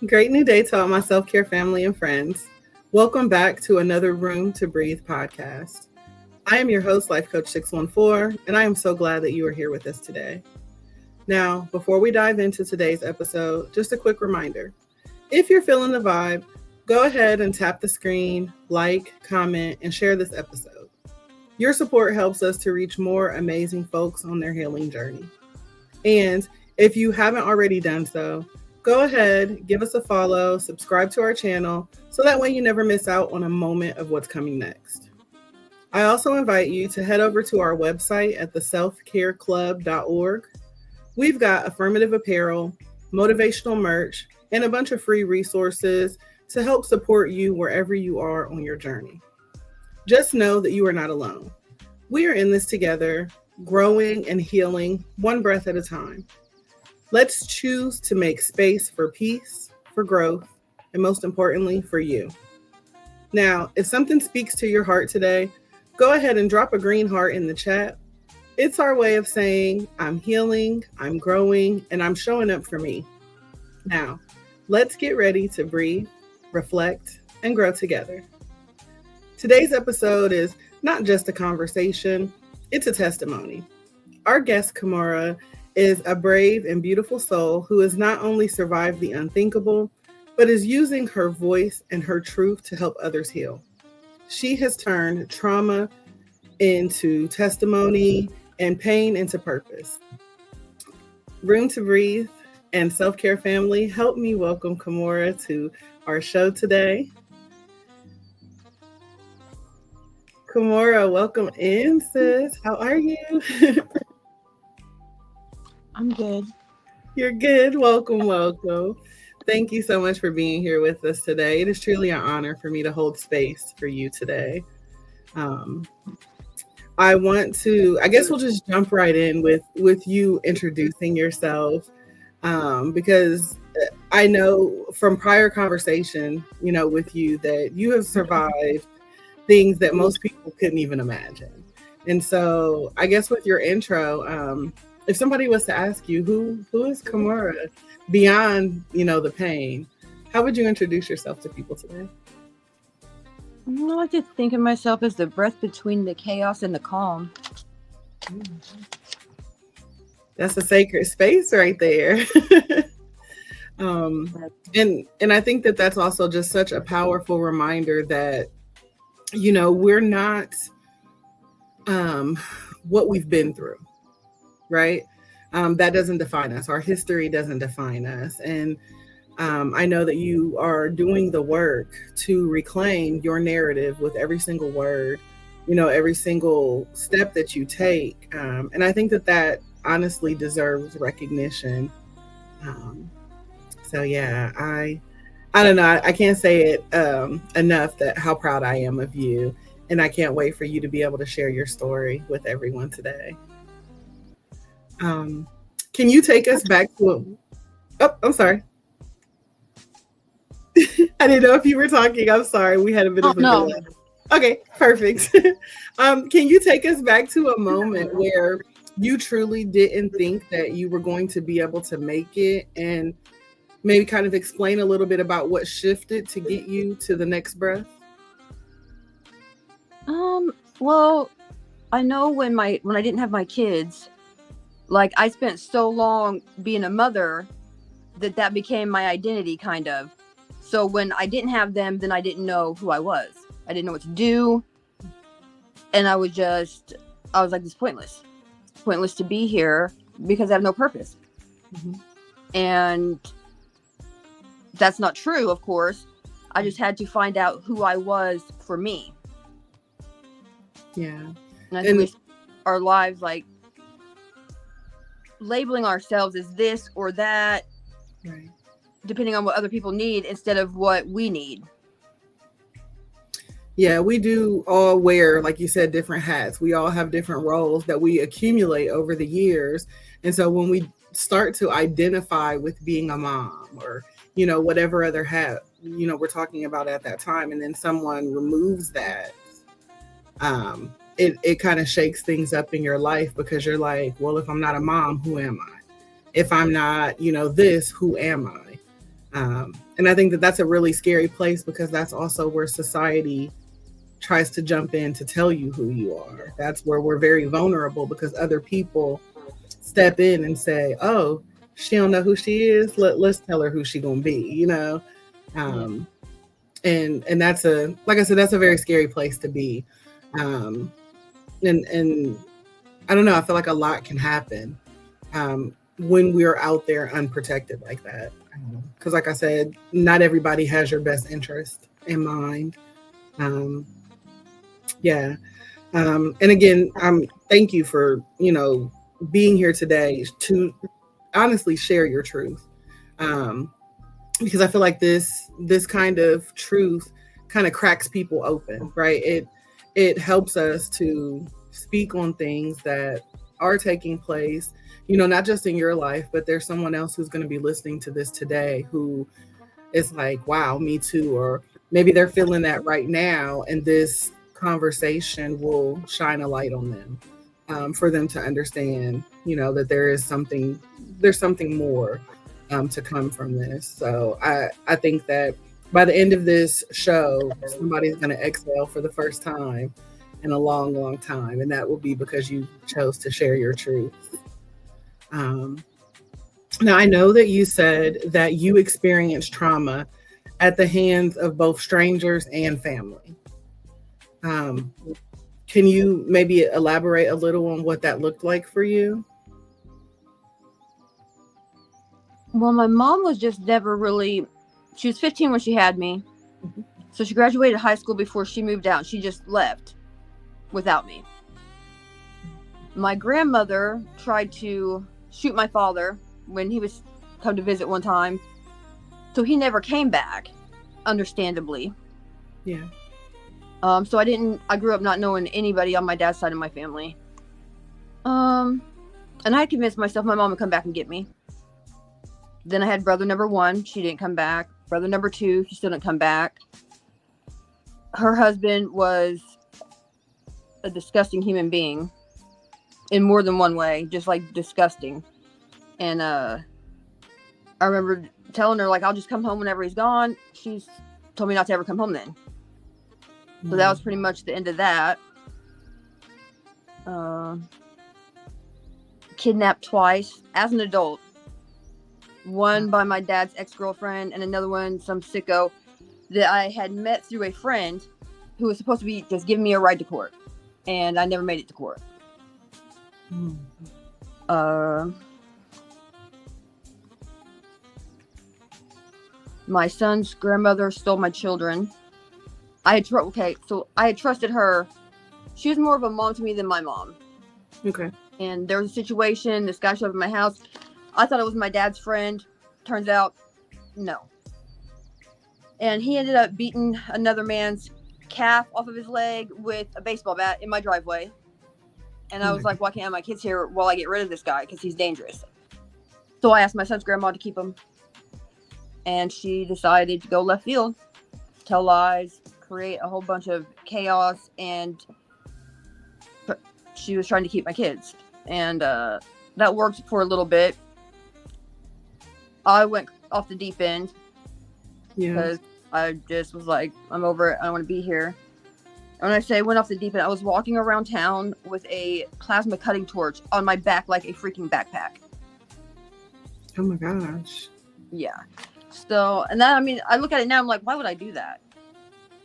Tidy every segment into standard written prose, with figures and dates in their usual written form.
Great new day to all my self-care family and friends. Welcome back to another Room to Breathe podcast. I am your host, Life Coach 614, and I am so glad that you are here with us today. Now, before we dive into today's episode, just a quick reminder. If you're feeling the vibe, go ahead and tap the screen, like, comment, and share this episode. Your support helps us to reach more amazing folks on their healing journey. And if you haven't already done so, go ahead, give us a follow, subscribe to our channel, so that way you never miss out on a moment of what's coming next. I also invite you to head over to our website at theselfcareclub.org. We've got affirmative apparel, motivational merch, and a bunch of free resources to help support you wherever you are on your journey. Just know that you are not alone. We are in this together, growing and healing one breath at a time. Let's choose to make space for peace, for growth, and most importantly, for you. Now, if something speaks to your heart today, go ahead and drop a green heart in the chat. It's our way of saying, I'm healing, I'm growing, and I'm showing up for me. Now, let's get ready to breathe, reflect, and grow together. Today's episode is not just a conversation, it's a testimony. Our guest, Kimuura, is a brave and beautiful soul who has not only survived the unthinkable, but is using her voice and her truth to help others heal. She has turned trauma into testimony and pain into purpose. Room to Breathe and Self-Care Family, help me welcome Kimuura to our show today. Kimuura, welcome in, sis. How are you? I'm good. You're good. Welcome. Thank you so much for being here with us today. It is truly an honor for me to hold space for you today. I guess we'll just jump right in with you introducing yourself, because I know from prior conversation, with you that you have survived things that most people couldn't even imagine. And so I guess with your intro, if somebody was to ask you, who is Kimuura beyond, the pain, how would you introduce yourself to people today? I like to think of myself as the breath between the chaos and the calm. That's a sacred space right there. And I think that that's also just such a powerful reminder that, we're not what we've been through. Right? That doesn't define us. Our history doesn't define us. And I know that you are doing the work to reclaim your narrative with every single word, every single step that you take. And I think that honestly deserves recognition. So yeah, I don't know. I can't say it enough that how proud I am of you. And I can't wait for you to be able to share your story with everyone today. Can you take us back to I'm sorry. I didn't know if you were talking. I'm sorry. We had a bit of a delay. Okay, perfect. Can you take us back to a moment where you truly didn't think that you were going to be able to make it, and maybe kind of explain a little bit about what shifted to get you to the next breath? Well, I know when I didn't have my kids, like I spent so long being a mother that became my identity kind of. So when I didn't have them, then I didn't know who I was. I didn't know what to do. And I was like, this pointless to be here because I have no purpose. Mm-hmm. And that's not true, of course. I just had to find out who I was for me. Yeah. And I think our lives, like, labeling ourselves as this or that, right, depending on what other people need instead of what we need. Yeah, we do all wear, like you said, different hats. We all have different roles that we accumulate over the years. And so when we start to identify with being a mom or, whatever other hat, we're talking about at that time, and then someone removes that, it kind of shakes things up in your life, because you're like, well, if I'm not a mom, who am I? If I'm not, this, who am I? And I think that that's a really scary place, because that's also where society tries to jump in to tell you who you are. That's where we're very vulnerable, because other people step in and say, "Oh, she don't know who she is. Let's tell her who she gonna be." Um, and that's like I said, that's a very scary place to be. Um, and I don't know. I feel like a lot can happen when we're out there unprotected like that. Because, like I said, not everybody has your best interest in mind. Um, yeah. And again, thank you for being here today to honestly share your truth. Because I feel like this kind of truth kind of cracks people open, right? It helps us to speak on things that are taking place, not just in your life, but there's someone else who's going to be listening to this today who is like, wow, me too. Or maybe they're feeling that right now, and this conversation will shine a light on them, for them to understand, that there's something more to come from this. So I think that by the end of this show, somebody's going to exhale for the first time in a long, long time. And that will be because you chose to share your truth. Now, I know that you said that you experienced trauma at the hands of both strangers and family. Can you maybe elaborate a little on what that looked like for you? Well, my mom was just never really, she was 15 when she had me. Mm-hmm. So she graduated high school before she moved out. She just left without me. My grandmother tried to shoot my father when he was come to visit one time. So he never came back, understandably. Yeah. So I grew up not knowing anybody on my dad's side of my family. And I had convinced myself my mom would come back and get me. Then I had brother number 1. She didn't come back. Brother number 2, he still didn't come back. Her husband was a disgusting human being in more than one way, just like disgusting. And I remember telling her, like, I'll just come home whenever he's gone. She's told me not to ever come home then. So that was pretty much the end of that. Kidnapped twice as an adult. One by my dad's ex-girlfriend, and another one, some sicko that I had met through a friend who was supposed to be just giving me a ride to court. And I never made it to court. My son's grandmother stole my children. I had trusted her. She was more of a mom to me than my mom. Okay. And there was a situation, this guy showed up at my house. I thought it was my dad's friend. Turns out, no. And he ended up beating another man's calf off of his leg with a baseball bat in my driveway. And I was like, why can't I have my kids here while I get rid of this guy? Because he's dangerous. So I asked my son's grandma to keep him. And she decided to go left field, tell lies, create a whole bunch of chaos, and she was trying to keep my kids. And that worked for a little bit. I went off the deep end because I just was like, I'm over it. I don't want to be here. And when I say went off the deep end, I was walking around town with a plasma cutting torch on my back like a freaking backpack. Oh my gosh. Yeah. So, and that, I mean, I look at it now, I'm like, why would I do that?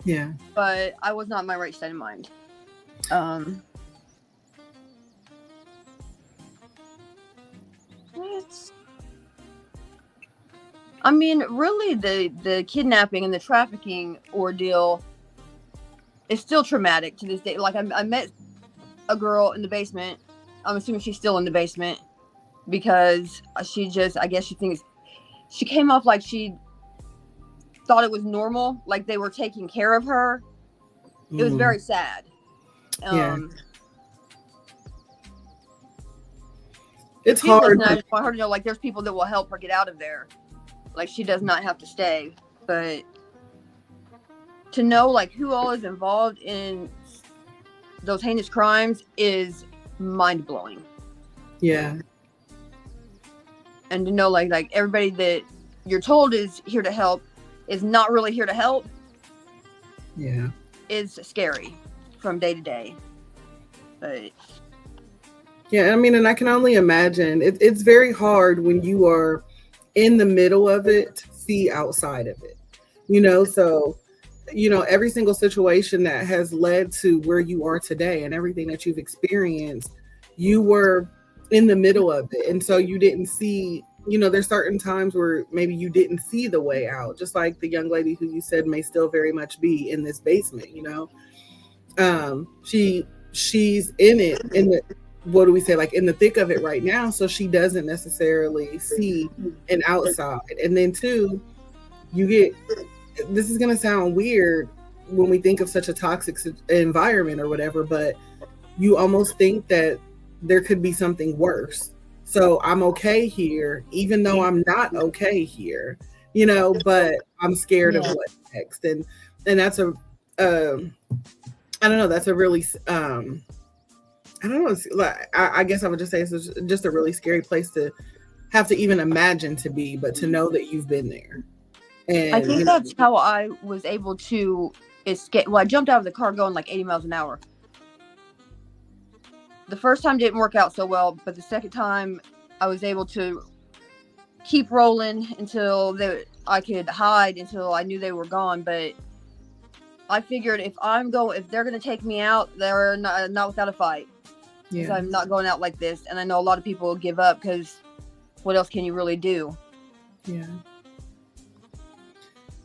Yeah. But I was not in my right state of mind. I mean, really, the kidnapping and the trafficking ordeal is still traumatic to this day. Like, I met a girl in the basement. I'm assuming she's still in the basement because she just, I guess she thinks, she came off like she thought it was normal, like they were taking care of her. It was very sad. It's hard. I just want her to know, like, there's people that will help her get out of there. Like, she does not have to stay. But to know, like, who all is involved in those heinous crimes is mind-blowing. Yeah. And to know, like everybody that you're told is here to help is not really here to help. Yeah. Is scary from day to day. But yeah, I mean, and I can only imagine it's very hard when you are in the middle of it to see outside of it. So every single situation that has led to where you are today and everything that you've experienced, you were in the middle of it. And so you didn't see, there's certain times where maybe you didn't see the way out, just like the young lady who you said may still very much be in this basement, she's in it, in the, what do we say, like in the thick of it right now. So she doesn't necessarily see an outside. And then two, this is going to sound weird when we think of such a toxic environment or whatever, but you almost think that there could be something worse. So I'm okay here, even though I'm not okay here, but I'm scared of what's next. And that's I don't know, that's a really, I don't know, I guess I would just say it's just a really scary place to have to even imagine to be, but to know that you've been there. And I think that's how I was able to escape. Well, I jumped out of the car going like 80 miles an hour. The first time didn't work out so well, but the second time I was able to keep rolling until I could hide until I knew they were gone. But I figured if they're going to take me out, they're not without a fight. Because I'm not going out like this. And I know a lot of people will give up because what else can you really do? Yeah.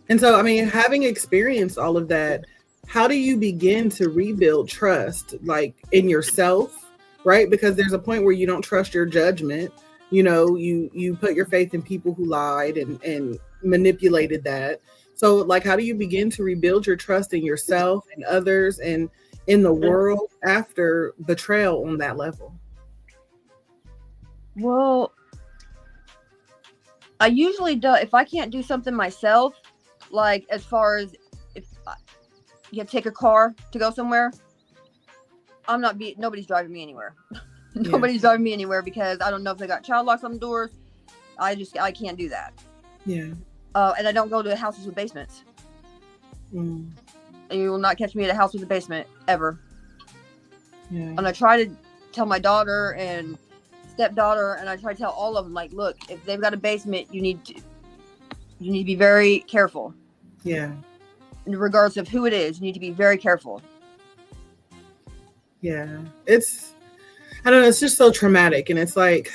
And so, I mean, having experienced all of that, how do you begin to rebuild trust, like in yourself, right? Because there's a point where you don't trust your judgment. You put your faith in people who lied and manipulated that. So, like, how do you begin to rebuild your trust in yourself and others and in the world after betrayal on that level? Well, I usually do. If I can't do something myself, like as far as if you have to take a car to go somewhere, nobody's driving me anywhere. Nobody's driving me anywhere because I don't know if they got child locks on the doors. I can't do that. Yeah. And I don't go to houses with basements. You will not catch me at a house with a basement ever. Yeah. And I try to tell my daughter and stepdaughter, and I try to tell all of them, like, look, if they've got a basement, you need to be very careful. Yeah. In regards of who it is, you need to be very careful. Yeah. I don't know, it's just so traumatic. And it's like,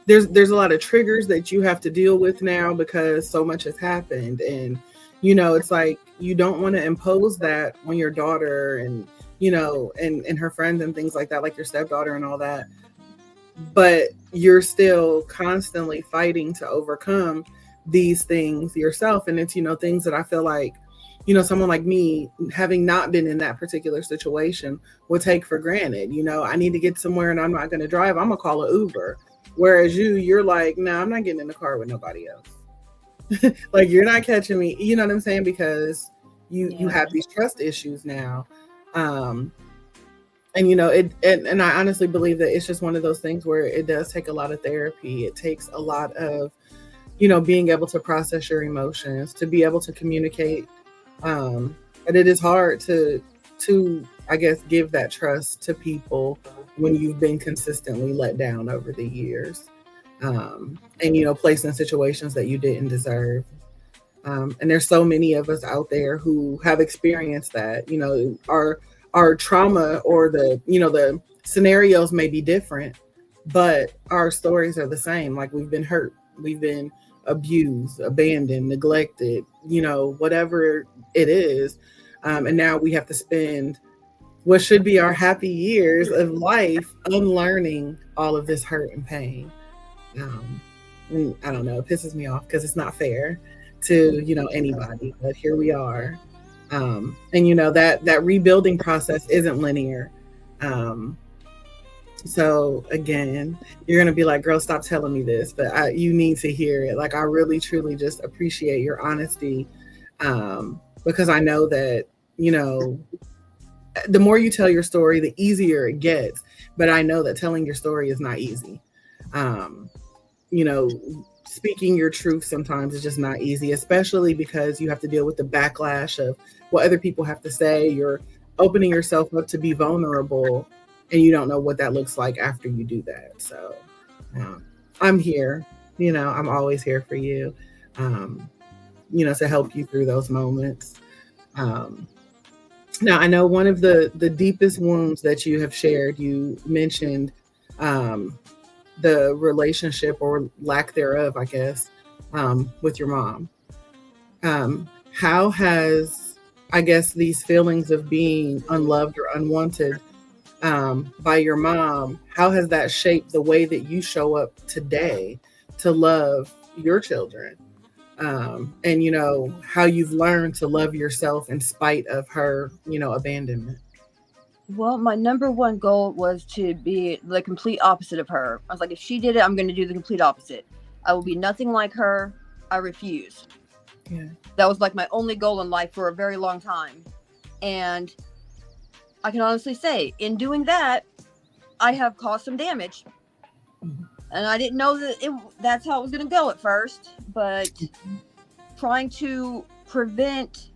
there's a lot of triggers that you have to deal with now because so much has happened. And, it's like, you don't want to impose that on your daughter and, and her friends and things like that, like your stepdaughter and all that. But you're still constantly fighting to overcome these things yourself. And it's, things that I feel like, someone like me, having not been in that particular situation, would take for granted. I need to get somewhere and I'm not going to drive. I'm going to call an Uber. Whereas you're like, no, I'm not getting in the car with nobody else. Like, you're not catching me. You know what I'm saying? Because you have these trust issues now. And I honestly believe that it's just one of those things where it does take a lot of therapy. It takes a lot of, being able to process your emotions, to be able to communicate. And it is hard to, I guess, give that trust to people when you've been consistently let down over the years. And, placed in situations that you didn't deserve. And there's so many of us out there who have experienced that. Our trauma or the scenarios may be different, but our stories are the same. Like, we've been hurt, we've been abused, abandoned, neglected, whatever it is. And now we have to spend what should be our happy years of life unlearning all of this hurt and pain. And I don't know, it pisses me off because it's not fair to, anybody, but here we are. And that rebuilding process isn't linear. So again, you're going to be like, girl, stop telling me this, but you need to hear it. Like, I really, truly just appreciate your honesty. Because I know that, the more you tell your story, the easier it gets. But I know that telling your story is not easy. speaking your truth sometimes is just not easy, especially because you have to deal with the backlash of what other people have to say. You're opening yourself up to be vulnerable, and you don't know what that looks like after you do that. So I'm here. I'm always here for you, to help you through those moments. Now, I know one of the deepest wounds that you have shared, you mentioned the relationship or lack thereof, I guess, with your mom. How has, I guess, these feelings of being unloved or unwanted by your mom, how has that shaped the way that you show up today to love your children? And how you've learned to love yourself in spite of her, abandonment. Well, my number one goal was to be the complete opposite of her. I was like, if she did it, I'm going to do the complete opposite. I will be nothing like her. I refuse. Yeah. That was like my only goal in life for a very long time. And I can honestly say, in doing that, I have caused some damage. Mm-hmm. And I didn't know that's how it was going to go at first. But trying to prevent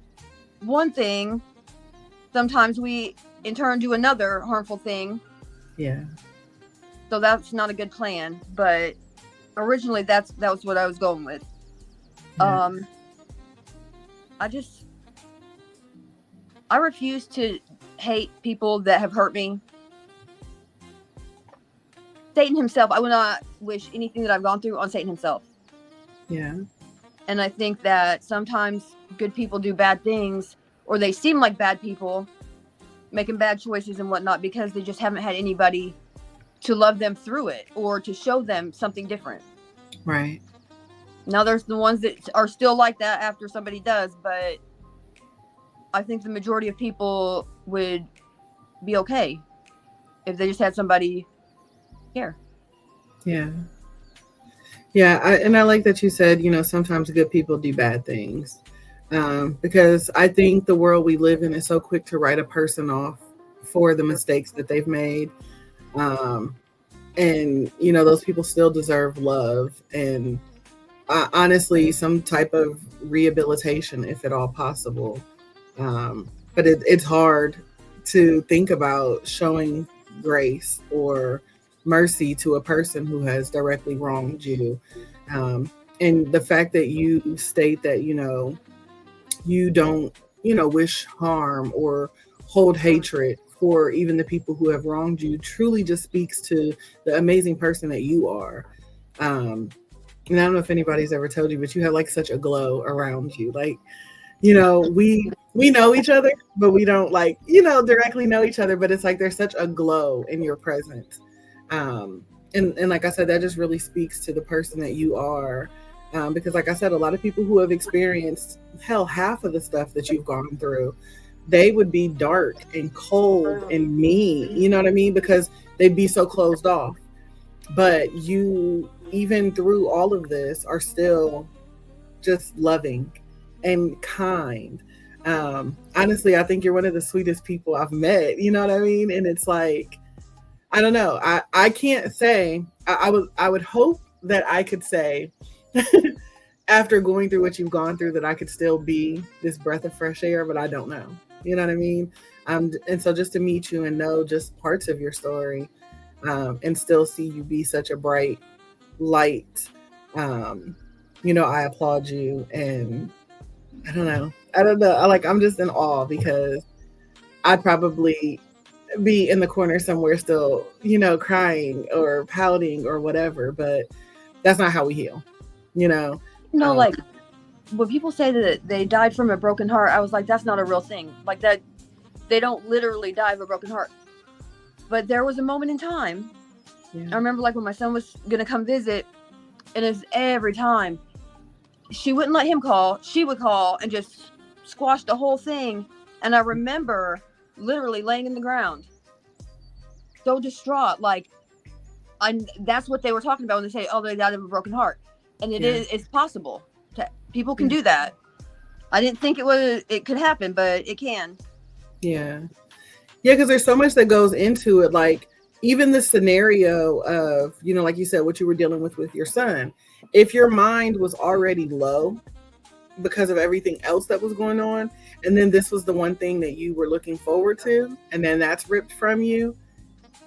one thing, sometimes we in turn do another harmful thing. Yeah. So that's not a good plan. But originally that was what I was going with. Yeah. I refuse to hate people that have hurt me. Satan himself, I would not wish anything that I've gone through on Satan himself. Yeah. And I think that sometimes good people do bad things, or they seem like bad people, making bad choices and whatnot, because they just haven't had anybody to love them through it or to show them something different. Right. Now there's the ones that are still like that after somebody does, but I think the majority of people would be okay if they just had somebody care. Yeah. Yeah. I like that you said, sometimes good people do bad things. Because I think the world we live in is so quick to write a person off for the mistakes that they've made. And those people still deserve love and honestly, some type of rehabilitation, if at all possible. But it's hard to think about showing grace or mercy to a person who has directly wronged you. And the fact that you state that, you don't, wish harm or hold hatred for even the people who have wronged you truly just speaks to the amazing person that you are. And I don't know if anybody's ever told you, but you have like such a glow around you. Like, we know each other, but we don't directly know each other, but it's like there's such a glow in your presence. And like I said, that just really speaks to the person that you are. Because like I said, a lot of people who have experienced half of the stuff that you've gone through, they would be dark and cold and mean, you know what I mean? Because they'd be so closed off. But you, even through all of this, are still just loving and kind. Honestly, I think you're one of the sweetest people I've met, you know what I mean? And it's like, I don't know. I can't say, I would hope that I could say after going through what you've gone through that I could still be this breath of fresh air, but I don't know. You know what I mean? And so just to meet you and know just parts of your story, and still see you be such a bright light, I applaud you. And I don't know. I'm just in awe because I'd probably be in the corner somewhere still, crying or pouting or whatever, but that's not how we heal, like when people say that they died from a broken heart, I was like, that's not a real thing. Like that, they don't literally die of a broken heart. But there was a moment in time. Yeah. I remember like when my son was going to come visit, and it's every time she wouldn't let him call, she would call and just squash the whole thing. And I remember literally laying in the ground, so distraught. Like, that's what they were talking about when they say, oh, they died of a broken heart. And it's possible. People can do that. I didn't think it could happen, but it can. Yeah. Yeah, because there's so much that goes into it. Like, even the scenario of, like you said, what you were dealing with your son. if your mind was already low because of everything else that was going on, and then this was the one thing that you were looking forward to, and then that's ripped from you,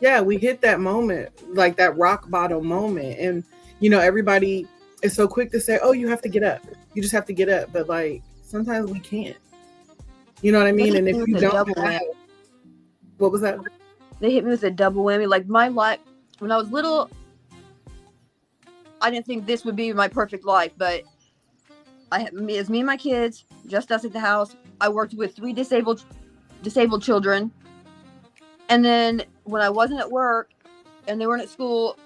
yeah, we hit that moment, like that rock bottom moment. And everybody is so quick to say, oh, you have to get up, you just have to get up, but like sometimes we can't, you know what I mean? And if you don't have, what was that? They hit me with a double whammy. Like my life when I was little, I didn't think this would be my perfect life, but it was me and my kids, just us at the house. I worked with 3 disabled children. And then when I wasn't at work and they weren't at school,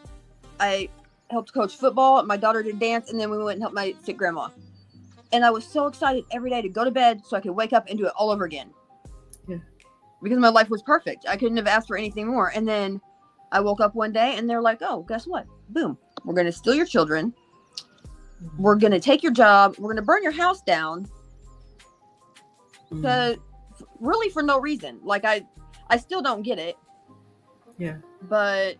I helped coach football. My daughter did dance, and then we went and helped my sick grandma. And I was so excited every day to go to bed so I could wake up and do it all over again. Yeah. Because my life was perfect. I couldn't have asked for anything more. And then I woke up one day and they're like, oh, guess what? Boom. We're going to steal your children. We're going to take your job. We're going to burn your house down. Really for no reason. Like I still don't get it. Yeah. But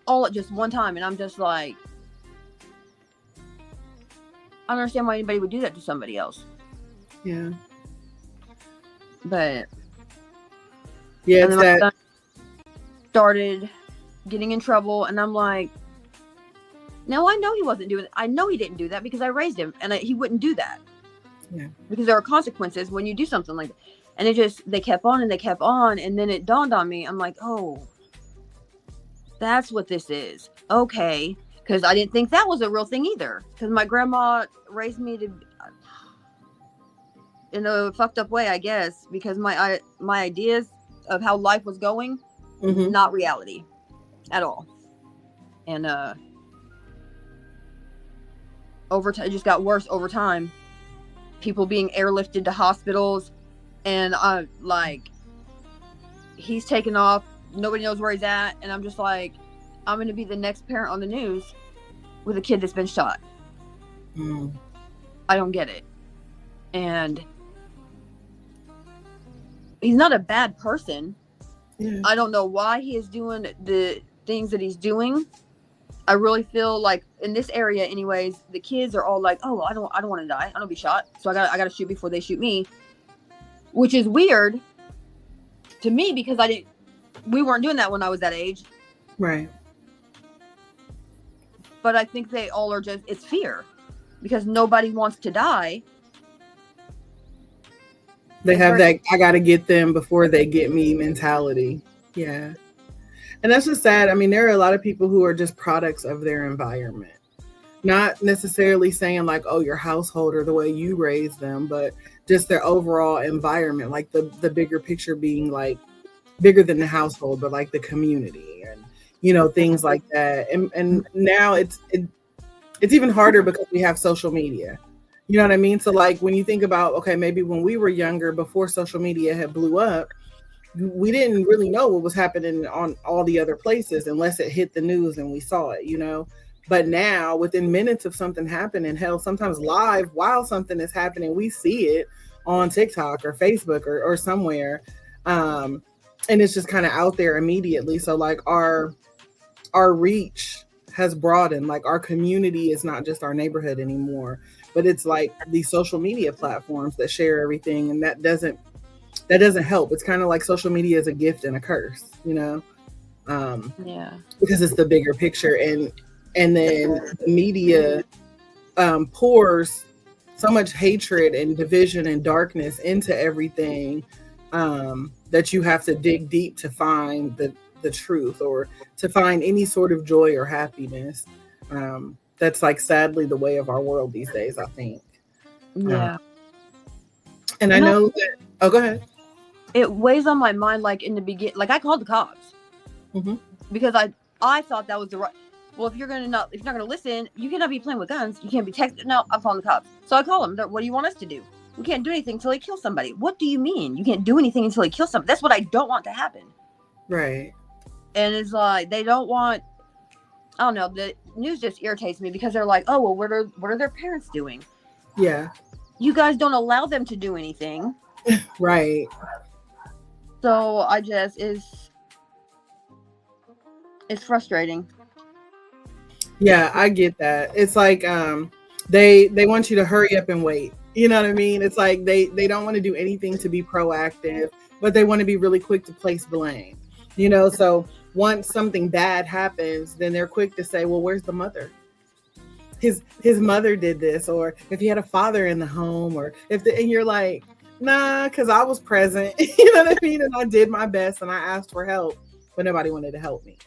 all at just one time. And I'm just like, I don't understand why anybody would do that to somebody else. Yeah. But yeah, it's that. My son started getting in trouble, and I'm like, no, I know he wasn't doing it. I know he didn't do that because I raised him, and he wouldn't do that. Yeah. Because there are consequences when you do something like that. And they kept on and they kept on, and then it dawned on me. I'm like, oh, that's what this is. Okay. Because I didn't think that was a real thing either. Because my grandma raised me to, in a fucked up way, I guess. Because my ideas of how life was going, not reality at all. And over time, it just got worse over time. People being airlifted to hospitals, and he's taken off. Nobody knows where he's at, and I'm just like, I'm going to be the next parent on the news with a kid that's been shot. I don't get it. And he's not a bad person. Yeah. I don't know why he is doing the things that he's doing. I really feel like in this area anyways, the kids are all like, oh, I don't want to die. I don't be shot. So I got to shoot before they shoot me, which is weird to me because we weren't doing that when I was that age. Right. But I think they all are it's fear because nobody wants to die. They have that I got to get them before they get me mentality. Yeah. And that's just sad. I mean, there are a lot of people who are just products of their environment. Not necessarily saying like, oh, your household or the way you raise them, but just their overall environment, like the bigger picture being like bigger than the household, but like the community and, things like that. And now it's even harder because we have social media. You know what I mean? So like when you think about, okay, maybe when we were younger, before social media had blew up, we didn't really know what was happening on all the other places unless it hit the news and we saw it, But now within minutes of something happening, hell, sometimes live while something is happening, we see it on TikTok or Facebook or somewhere. And it's just kind of out there immediately. So like our reach has broadened. Like our community is not just our neighborhood anymore, but it's like these social media platforms that share everything. And that doesn't help. It's kind of like social media is a gift and a curse, Yeah. Because it's the bigger picture. And then the media pours so much hatred and division and darkness into everything that you have to dig deep to find the truth or to find any sort of joy or happiness. That's like sadly the way of our world these days, I think. Yeah. And I know that, go ahead. It weighs on my mind, like in the beginning, like I called the cops because I thought that was the right. Well, if you're not gonna listen, you cannot be playing with guns. You can't be texting. No, I'm calling the cops. So I call them. What do you want us to do? We can't do anything until he kills somebody. What do you mean? You can't do anything until he kills somebody? That's what I don't want to happen. Right. And it's like they don't want. I don't know. The news just irritates me because they're like, oh well, what are their parents doing? Yeah. You guys don't allow them to do anything. Right. So I just it's frustrating. Yeah, I get that. It's like they want you to hurry up and wait. You know what I mean? It's like they don't want to do anything to be proactive, but they want to be really quick to place blame. So once something bad happens, then they're quick to say, "Well, where's the mother? His mother did this," or if he had a father in the home, or and you're like, "Nah, because I was present." You know what I mean? And I did my best, and I asked for help, but nobody wanted to help me.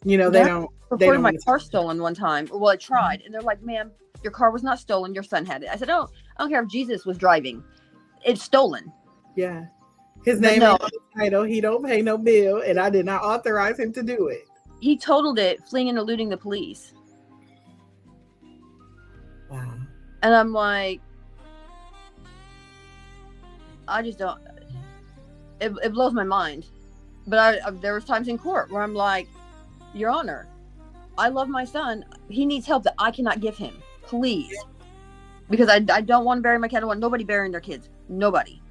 They don't. They Reported don't my want to car stolen one time. Well, I tried, and they're like, "Ma'am, your car was not stolen. Your son had it." I said, "Oh, I don't care if Jesus was driving. It's stolen." Yeah. His But name no, ain't on the title. He don't pay no bill, and I did not authorize him to do it. he totaled it, fleeing and eluding the police. Wow. And I'm like, I just don't. It blows my mind. But there was times in court where I'm like, Your Honor, I love my son. He needs help that I cannot give him. Please. Because I don't want to bury my kid. I don't want nobody burying their kids. Nobody.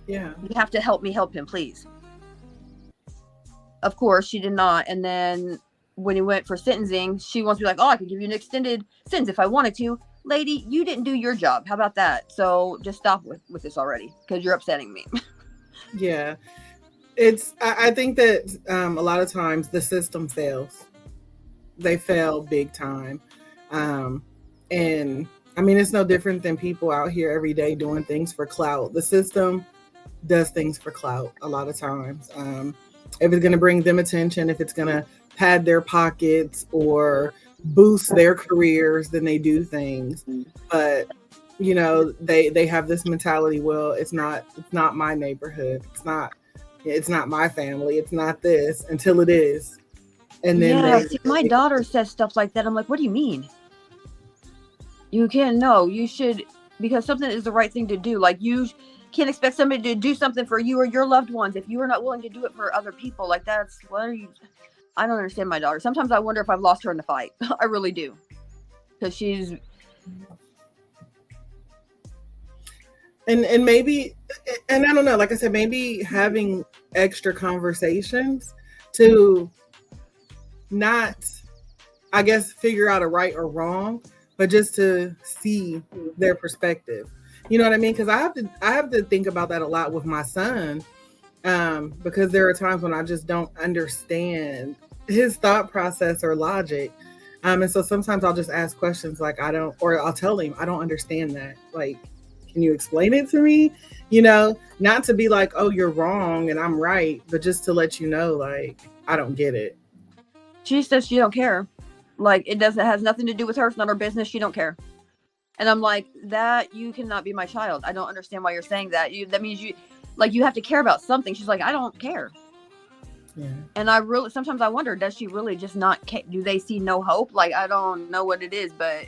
Yeah. You have to help me help him, please. Of course, she did not. And then when he went for sentencing, she wants to be like, "Oh, I could give you an extended sentence if I wanted to." Lady, you didn't do your job. How about that? So just stop with this already, because you're upsetting me. Yeah. I think that a lot of times the system fails. They fail big time. And I mean, it's no different than people out here every day doing things for clout. The system does things for clout a lot of times. If it's going to bring them attention, if it's going to pad their pockets or boost their careers, then they do things. But they have this mentality. Well, it's not my neighborhood. It's not my family. It's not this until it is. And then my daughter says stuff like that. I'm like, what do you mean? You can't know. You should, because something is the right thing to do. Like, you can't expect somebody to do something for you or your loved ones if you are not willing to do it for other people. Like, what are you? I don't understand my daughter. Sometimes I wonder if I've lost her in the fight. I really do. Because she's... And maybe, and I don't know, like I said, maybe having extra conversations to not, I guess, figure out a right or wrong, but just to see their perspective. You know what I mean? Because I have to think about that a lot with my son, because there are times when I just don't understand his thought process or logic. And so sometimes I'll just ask questions like, or I'll tell him, I don't understand that. Like, can you explain it to me? Not to be like, oh, you're wrong and I'm right, but just to let you know, like, I don't get it. She says she don't care. Like, it has nothing to do with her. It's not her business. She don't care. And I'm like, that you cannot be my child. I don't understand why you're saying that. That means you have to care about something. She's like, I don't care. Yeah. And sometimes I wonder, does she really just not care? Do they see no hope? Like, I don't know what it is, but.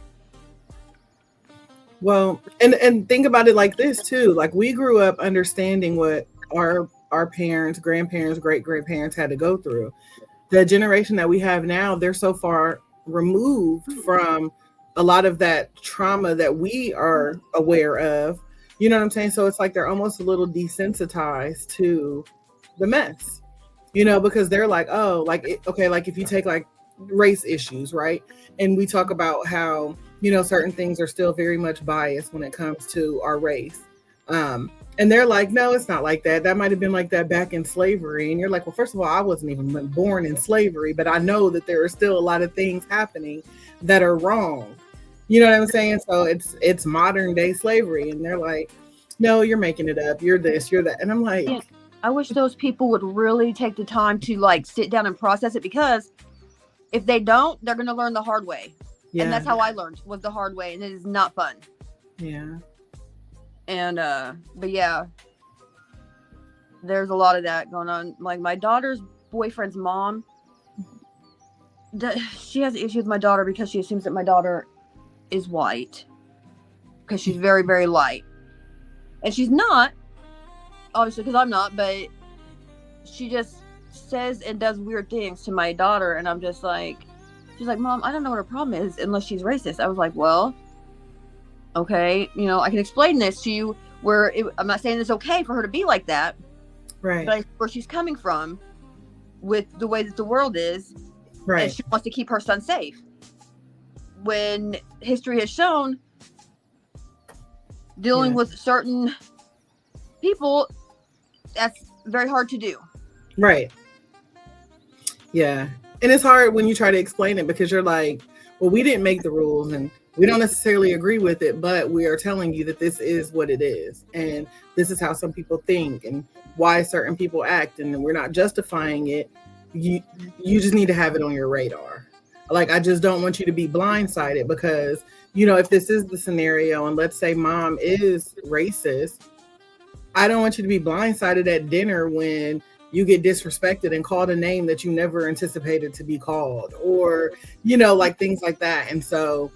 Well, and think about it like this too. Like, we grew up understanding what our parents, grandparents, great-grandparents had to go through. The generation that we have now, they're so far removed from a lot of that trauma that we are aware of. You know what I'm saying? So it's like they're almost a little desensitized to the mess, because they're like, oh, like, okay, like if you take like race issues, right? And we talk about how, certain things are still very much biased when it comes to our race. And they're like, no, it's not like that. That might have been like that back in slavery. And you're like, well, first of all, I wasn't even born in slavery, but I know that there are still a lot of things happening that are wrong. You know what I'm saying? So it's modern day slavery. And they're like, no, you're making it up. You're this, you're that. And I'm like, I wish those people would really take the time to like sit down and process it, because if they don't, they're going to learn the hard way. Yeah. And that's how I learned, was the hard way. And it is not fun. Yeah. And, but yeah, there's a lot of that going on. Like, my daughter's boyfriend's mom, she has an issue with my daughter because she assumes that my daughter is white, because she's very, very light. And she's not, obviously, because I'm not, but she just says and does weird things to my daughter. And I'm just like, she's like, Mom, I don't know what her problem is unless she's racist. I was like, well, okay, I can explain this to you I'm not saying it's okay for her to be like that. Right. But where she's coming from with the way that the world is. Right. And she wants to keep her son safe. when history has shown dealing with certain people, that's very hard to do. Right. Yeah. And it's hard when you try to explain it because you're like, well, we didn't make the rules and we don't necessarily agree with it, but we are telling you that this is what it is. And this is how some people think and why certain people act. And we're not justifying it. You just need to have it on your radar. Like, I just don't want you to be blindsided because, you know, if this is the scenario and let's say mom is racist, I don't want you to be blindsided at dinner when you get disrespected and called a name that you never anticipated to be called, or, you know, like things like that. And so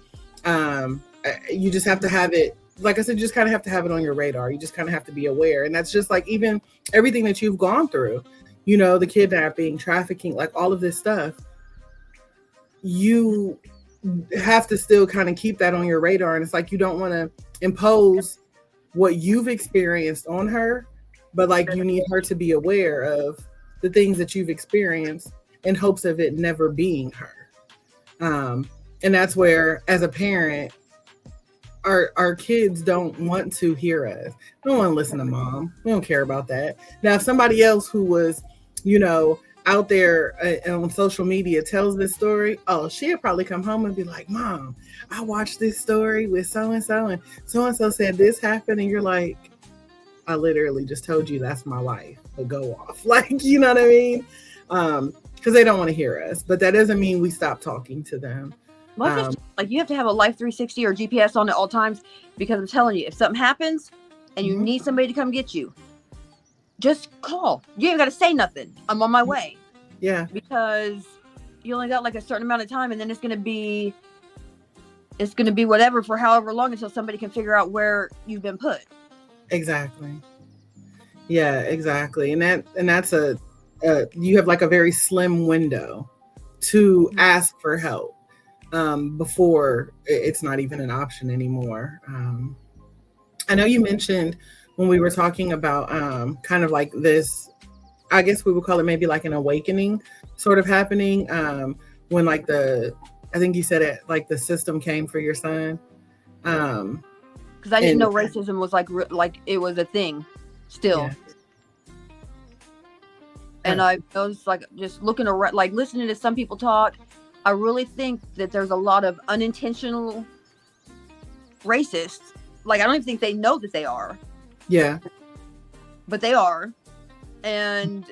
you just have to have it, like I said, you just kind of have to have it on your radar. You just kind of have to be aware. And that's just like even everything that you've gone through, you know, the kidnapping, trafficking, like all of this stuff, you have to still kind of keep that on your radar. And it's like, you don't want to impose what you've experienced on her, but like you need her to be aware of the things that you've experienced in hopes of it never being her. And that's where, as a parent, our kids don't want to hear us. They don't want to listen to mom. We don't care about that. Now, if somebody else who was, you know, out there on social media tells this story, oh, she'll probably come home and be like, Mom, I watched this story with so-and-so and so-and-so said this happened. And you're like, I literally just told you that's my life, but go off. Like, you know what I mean? Because they don't want to hear us, but that doesn't mean we stop talking to them. Well, like you have to have a Life 360 or GPS on at all times, because I'm telling you, if something happens and you need somebody to come get you, just call. You ain't got to say nothing. I'm on my way. Yeah. Because you only got like a certain amount of time, and then it's gonna be whatever for however long until somebody can figure out where you've been put. Exactly. Yeah, exactly. And that's you have like a very slim window to ask for help before it's not even an option anymore. I know you mentioned when we were talking about kind of like this, I guess we would call it maybe like an awakening sort of happening when like I think you said it, like the system came for your son. Because I didn't know racism was like it was a thing still. Yeah. And I was like just looking around, like listening to some people talk. I really think that there's a lot of unintentional racists. Like, I don't even think they know that they are. Yeah. But they are. And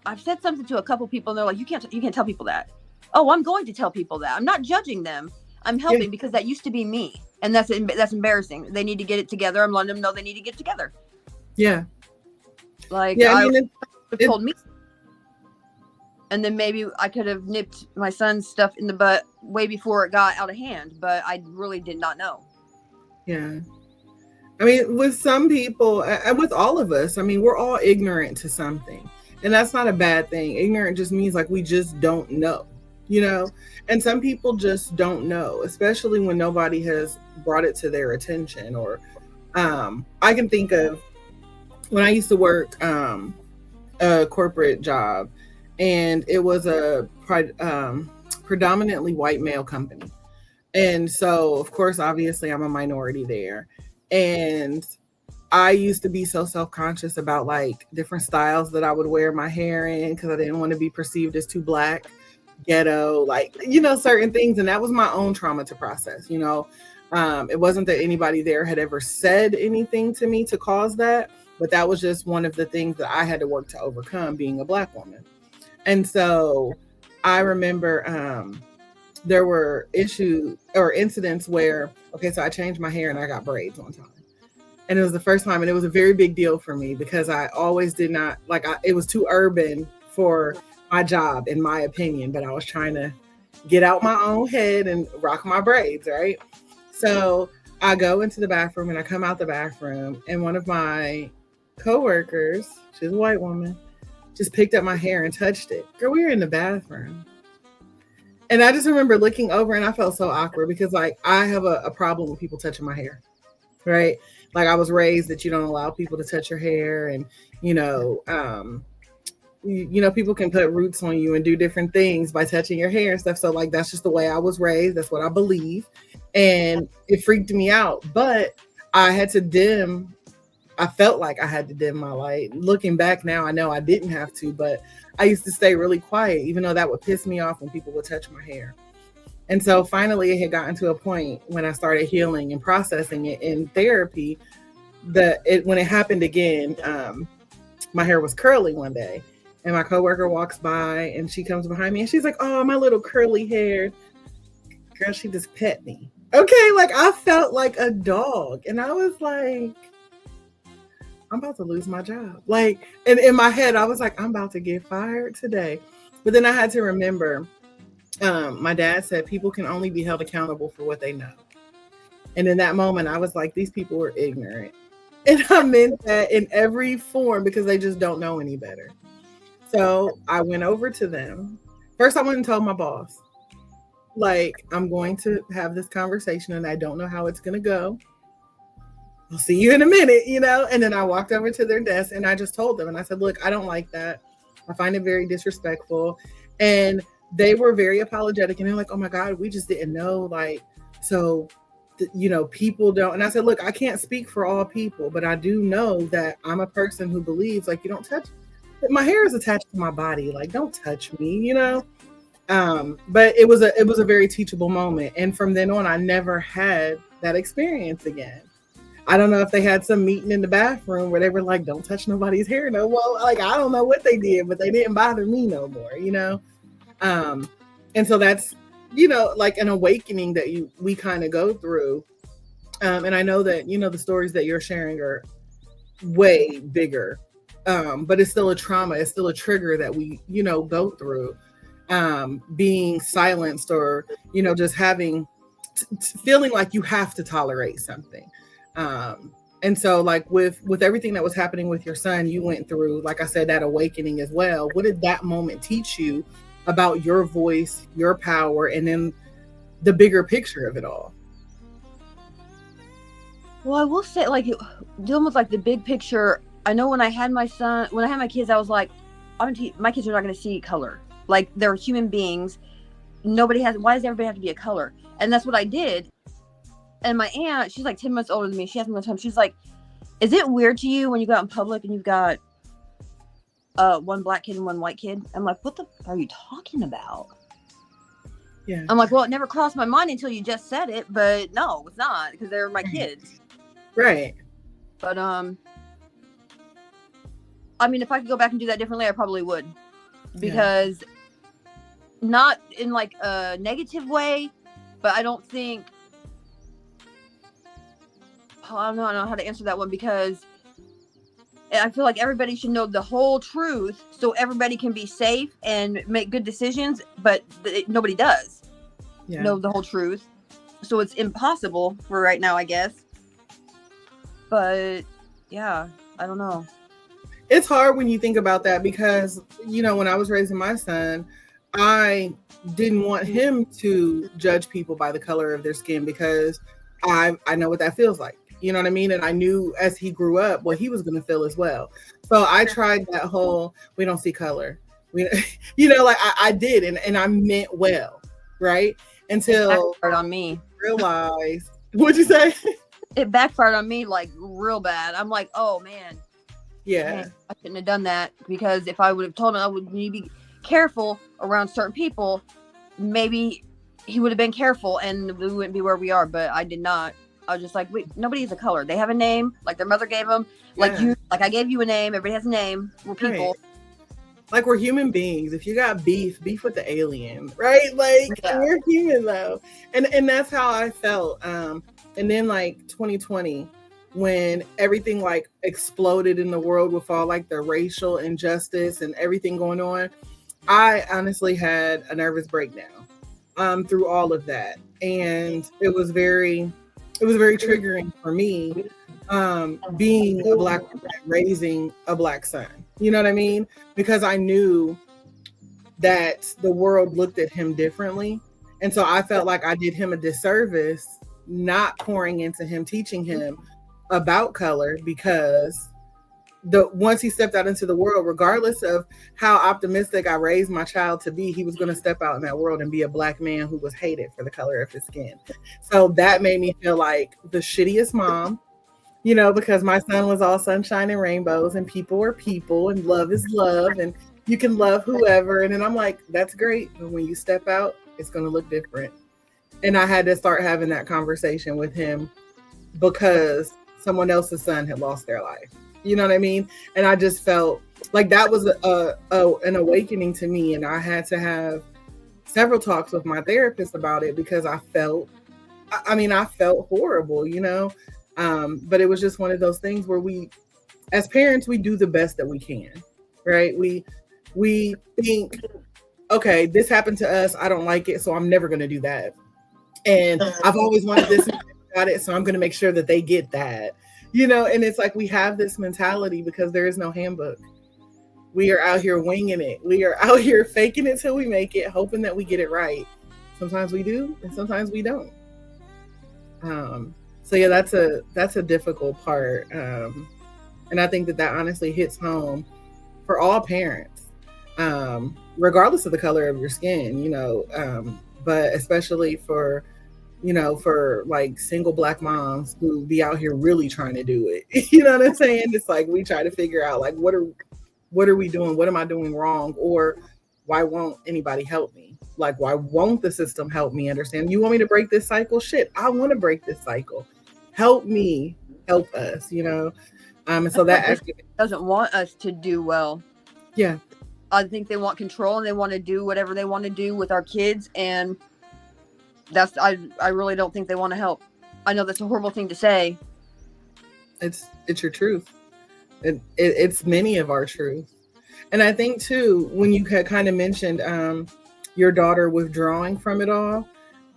I've said something to a couple people, and they're like, you can't tell people that. Oh, I'm going to tell people that. I'm not judging them. I'm helping because that used to be me. And that's embarrassing. They need to get it together. I'm letting them know they need to get together. Yeah. Like, yeah, I mean, told me. And then maybe I could have nipped my son's stuff in the butt way before it got out of hand. But I really did not know. Yeah. I mean, with some people, and with all of us, I mean, we're all ignorant to something. And that's not a bad thing. Ignorant just means like we just don't know, you know? And some people just don't know, especially when nobody has brought it to their attention. Or I can think of when I used to work a corporate job, and it was a predominantly white male company. And so, of course, obviously, I'm a minority there. And I used to be so self-conscious about like different styles that I would wear my hair in because I didn't want to be perceived as too black, ghetto, like, you know, certain things. And that was my own trauma to process, you know. It wasn't that anybody there had ever said anything to me to cause that, but that was just one of the things that I had to work to overcome, being a Black woman. And so I remember there were issues or incidents where, okay, so I changed my hair and I got braids one time. And it was the first time, and it was a very big deal for me because I always did not, like, it was too urban for my job, in my opinion, but I was trying to get out my own head and rock my braids, right? So I go into the bathroom and I come out the bathroom, and one of my coworkers, she's a white woman, just picked up my hair and touched it. Girl, we were in the bathroom. And I just remember looking over, and I felt so awkward because, like, I have a problem with people touching my hair, right? Like, I was raised that you don't allow people to touch your hair, and, you know, people can put roots on you and do different things by touching your hair and stuff. So like, that's just the way I was raised. That's what I believe. And it freaked me out, but I felt like I had to dim my light. Looking back now, I know I didn't have to, but I used to stay really quiet, even though that would piss me off when people would touch my hair. And so finally it had gotten to a point when I started healing and processing it in therapy when it happened again, my hair was curly one day and my coworker walks by and she comes behind me and she's like, "Oh, my little curly hair." Girl, she just pet me. Okay, like I felt like a dog and I was like, I'm about to lose my job. Like, and in my head, I was like, I'm about to get fired today. But then I had to remember, my dad said people can only be held accountable for what they know. And in that moment, I was like, these people are ignorant. And I meant that in every form because they just don't know any better. So I went over to them. First, I went and told my boss, like, I'm going to have this conversation and I don't know how it's going to go. I'll see you in a minute, And then I walked over to their desk and I just told them, and I said, look, I don't like that. I find it very disrespectful. And they were very apologetic and they're like, oh my God, we just didn't know. Like, so, people don't. And I said, look, I can't speak for all people, but I do know that I'm a person who believes like, you don't touch, my hair is attached to my body. Like, don't touch me, But it was a very teachable moment. And from then on, I never had that experience again. I don't know if they had some meeting in the bathroom where they were like, don't touch nobody's hair no more. Like, I don't know what they did, but they didn't bother me no more, And so that's, like an awakening that we kind of go through. And I know that, the stories that you're sharing are way bigger, but it's still a trauma. It's still a trigger that we, go through, being silenced or, just having, feeling like you have to tolerate something. And so like with everything that was happening with your son, you went through, like I said, that awakening as well. What did that moment teach you about your voice, your power, and then the bigger picture of it all? Well, I will say, like, dealing with like the big picture, I know when I had my kids, I was like, my kids are not going to see color. Like, they're human beings. Why does everybody have to be a color? And that's what I did. And my aunt, she's like 10 months older than me. She asked me one time, she's like, is it weird to you when you go out in public and you've got one black kid and one white kid? I'm like, what the are you talking about? Yeah. I'm like, well, it never crossed my mind until you just said it, but no, it's not, because they're my kids. Right. But I mean, if I could go back and do that differently, I probably would. Because not in like a negative way, but I don't think I don't know how to answer that one, because I feel like everybody should know the whole truth so everybody can be safe and make good decisions, but nobody does know the whole truth. So it's impossible for right now, I guess. But yeah, I don't know. It's hard when you think about that because, when I was raising my son, I didn't want him to judge people by the color of their skin because I know what that feels like. You know what I mean? And I knew as he grew up what he was going to feel as well. So I tried that whole, we don't see color. I did. And I meant well, right? Until it backfired on me. Realized, what'd you say? It backfired on me like real bad. I'm like, oh man. Yeah. Man, I shouldn't have done that, because if I would have told him I would need to be careful around certain people, maybe he would have been careful and we wouldn't be where we are, but I did not. I was just like, wait, nobody's a color. They have a name, like their mother gave them. Like I gave you a name. Everybody has a name. We're people. Right. Like, we're human beings. If you got beef with the alien, right? Like, we're human though. And that's how I felt. And then like 2020, when everything like exploded in the world with all like the racial injustice and everything going on, I honestly had a nervous breakdown through all of that. And it was very triggering for me, being a Black woman, raising a Black son. You know what I mean? Because I knew that the world looked at him differently. And so I felt like I did him a disservice not pouring into him, teaching him about color, because once he stepped out into the world, regardless of how optimistic I raised my child to be, he was going to step out in that world and be a Black man who was hated for the color of his skin. So that made me feel like the shittiest mom, because my son was all sunshine and rainbows and people were people and love is love and you can love whoever. And then I'm like, that's great. But when you step out, it's going to look different. And I had to start having that conversation with him because someone else's son had lost their life. You know what I mean? And I just felt like that was an awakening to me. And I had to have several talks with my therapist about it because I felt horrible, but it was just one of those things where we, as parents, we do the best that we can, right? We think, okay, this happened to us. I don't like it, so I'm never going to do that. And I've always wanted this and got it, so I'm going to make sure that they get that. And it's like we have this mentality because there is no handbook. We are out here winging it. We are out here faking it till we make it, hoping that we get it right. Sometimes we do, and sometimes we don't. So yeah, that's a difficult part. And I think that honestly hits home for all parents, regardless of the color of your skin, but especially for like single Black moms who be out here really trying to do it. You know what I'm saying? It's like we try to figure out like, what are we doing? What am I doing wrong? Or why won't anybody help me? Like, why won't the system help me understand? You want me to break this cycle? Shit, I want to break this cycle. Help me, help us, And so that actually doesn't want us to do well. Yeah. I think they want control and they want to do whatever they want to do with our kids. And I really don't think they want to help. I know that's a horrible thing to say. It's your truth. It's many of our truth. And I think too, when you had kind of mentioned your daughter withdrawing from it all,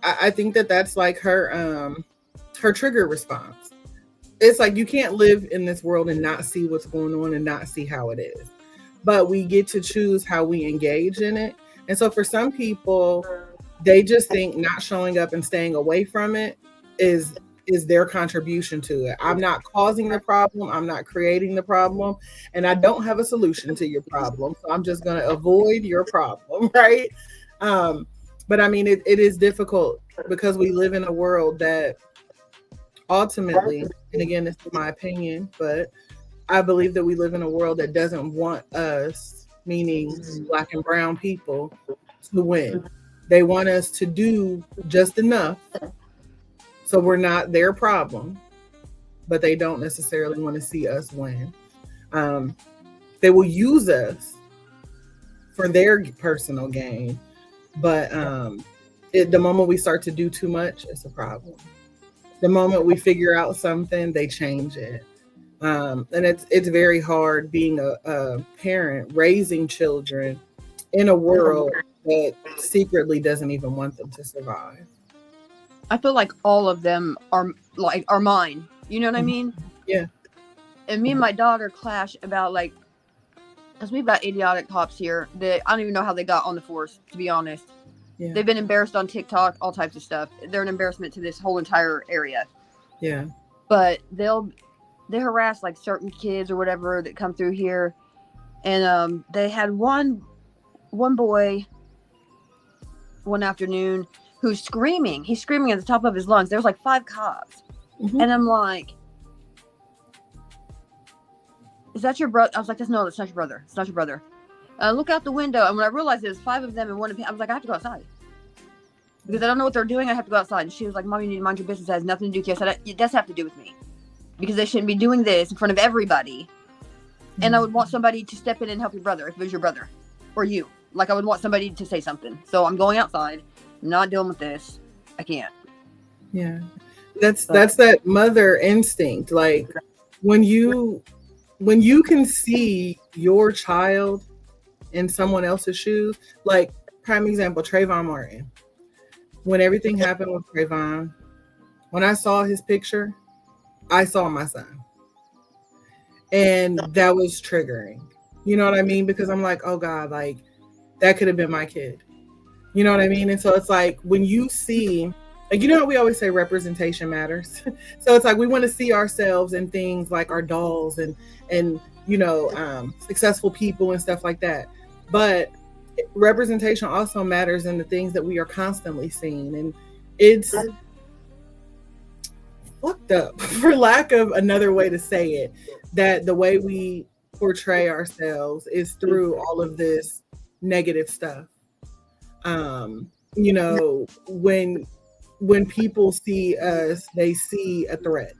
I think that's like her trigger response. It's like you can't live in this world and not see what's going on and not see how it is. But we get to choose how we engage in it. And so for some people, they just think not showing up and staying away from it is their contribution to it. I'm not causing the problem. I'm not creating the problem. And I don't have a solution to your problem. So I'm just going to avoid your problem, right? But I mean, it is difficult because we live in a world that ultimately, and again, this is my opinion, but I believe that we live in a world that doesn't want us, meaning Black and brown people, to win. They want us to do just enough so we're not their problem, but they don't necessarily want to see us win. They will use us for their personal gain, but the moment we start to do too much, it's a problem. The moment we figure out something, they change it. And it's very hard being a parent, raising children in a world that secretly doesn't even want them to survive. I feel like all of them are mine. You know what I mean? Yeah. And me and my daughter clash about because we've got idiotic cops here that I don't even know how they got on the force, to be honest. Yeah. They've been embarrassed on TikTok, all types of stuff. They're an embarrassment to this whole entire area. Yeah. But they harass certain kids or whatever that come through here. And they had one boy one afternoon who's screaming. He's screaming at the top of his lungs. There's 5 cops. Mm-hmm. And I'm like, is that your brother? I was like, no, that's not your brother. It's not your brother. Look out the window. And when I realized there's 5 of them and one of him, I was like, I have to go outside. Because I don't know what they're doing. I have to go outside. And she was like, Mom, you need to mind your business. It has nothing to do with you. I said, it does have to do with me. Because they shouldn't be doing this in front of everybody. Mm-hmm. And I would want somebody to step in and help your brother if it was your brother. Or you. I would want somebody to say something. So I'm going outside. I'm not dealing with this. I can't. Yeah. That's that mother instinct. When you can see your child in someone else's shoes, prime example, Trayvon Martin. When everything happened with Trayvon, when I saw his picture, I saw my son. And that was triggering. You know what I mean? Because I'm like, oh God, that could have been my kid. You know what I mean? And so it's when you see, how we always say representation matters. So it's we want to see ourselves in things like our dolls and successful people and stuff like that. But representation also matters in the things that we are constantly seeing. And it's fucked up, for lack of another way to say it, that the way we portray ourselves is through all of this negative stuff. When people see us, they see a threat.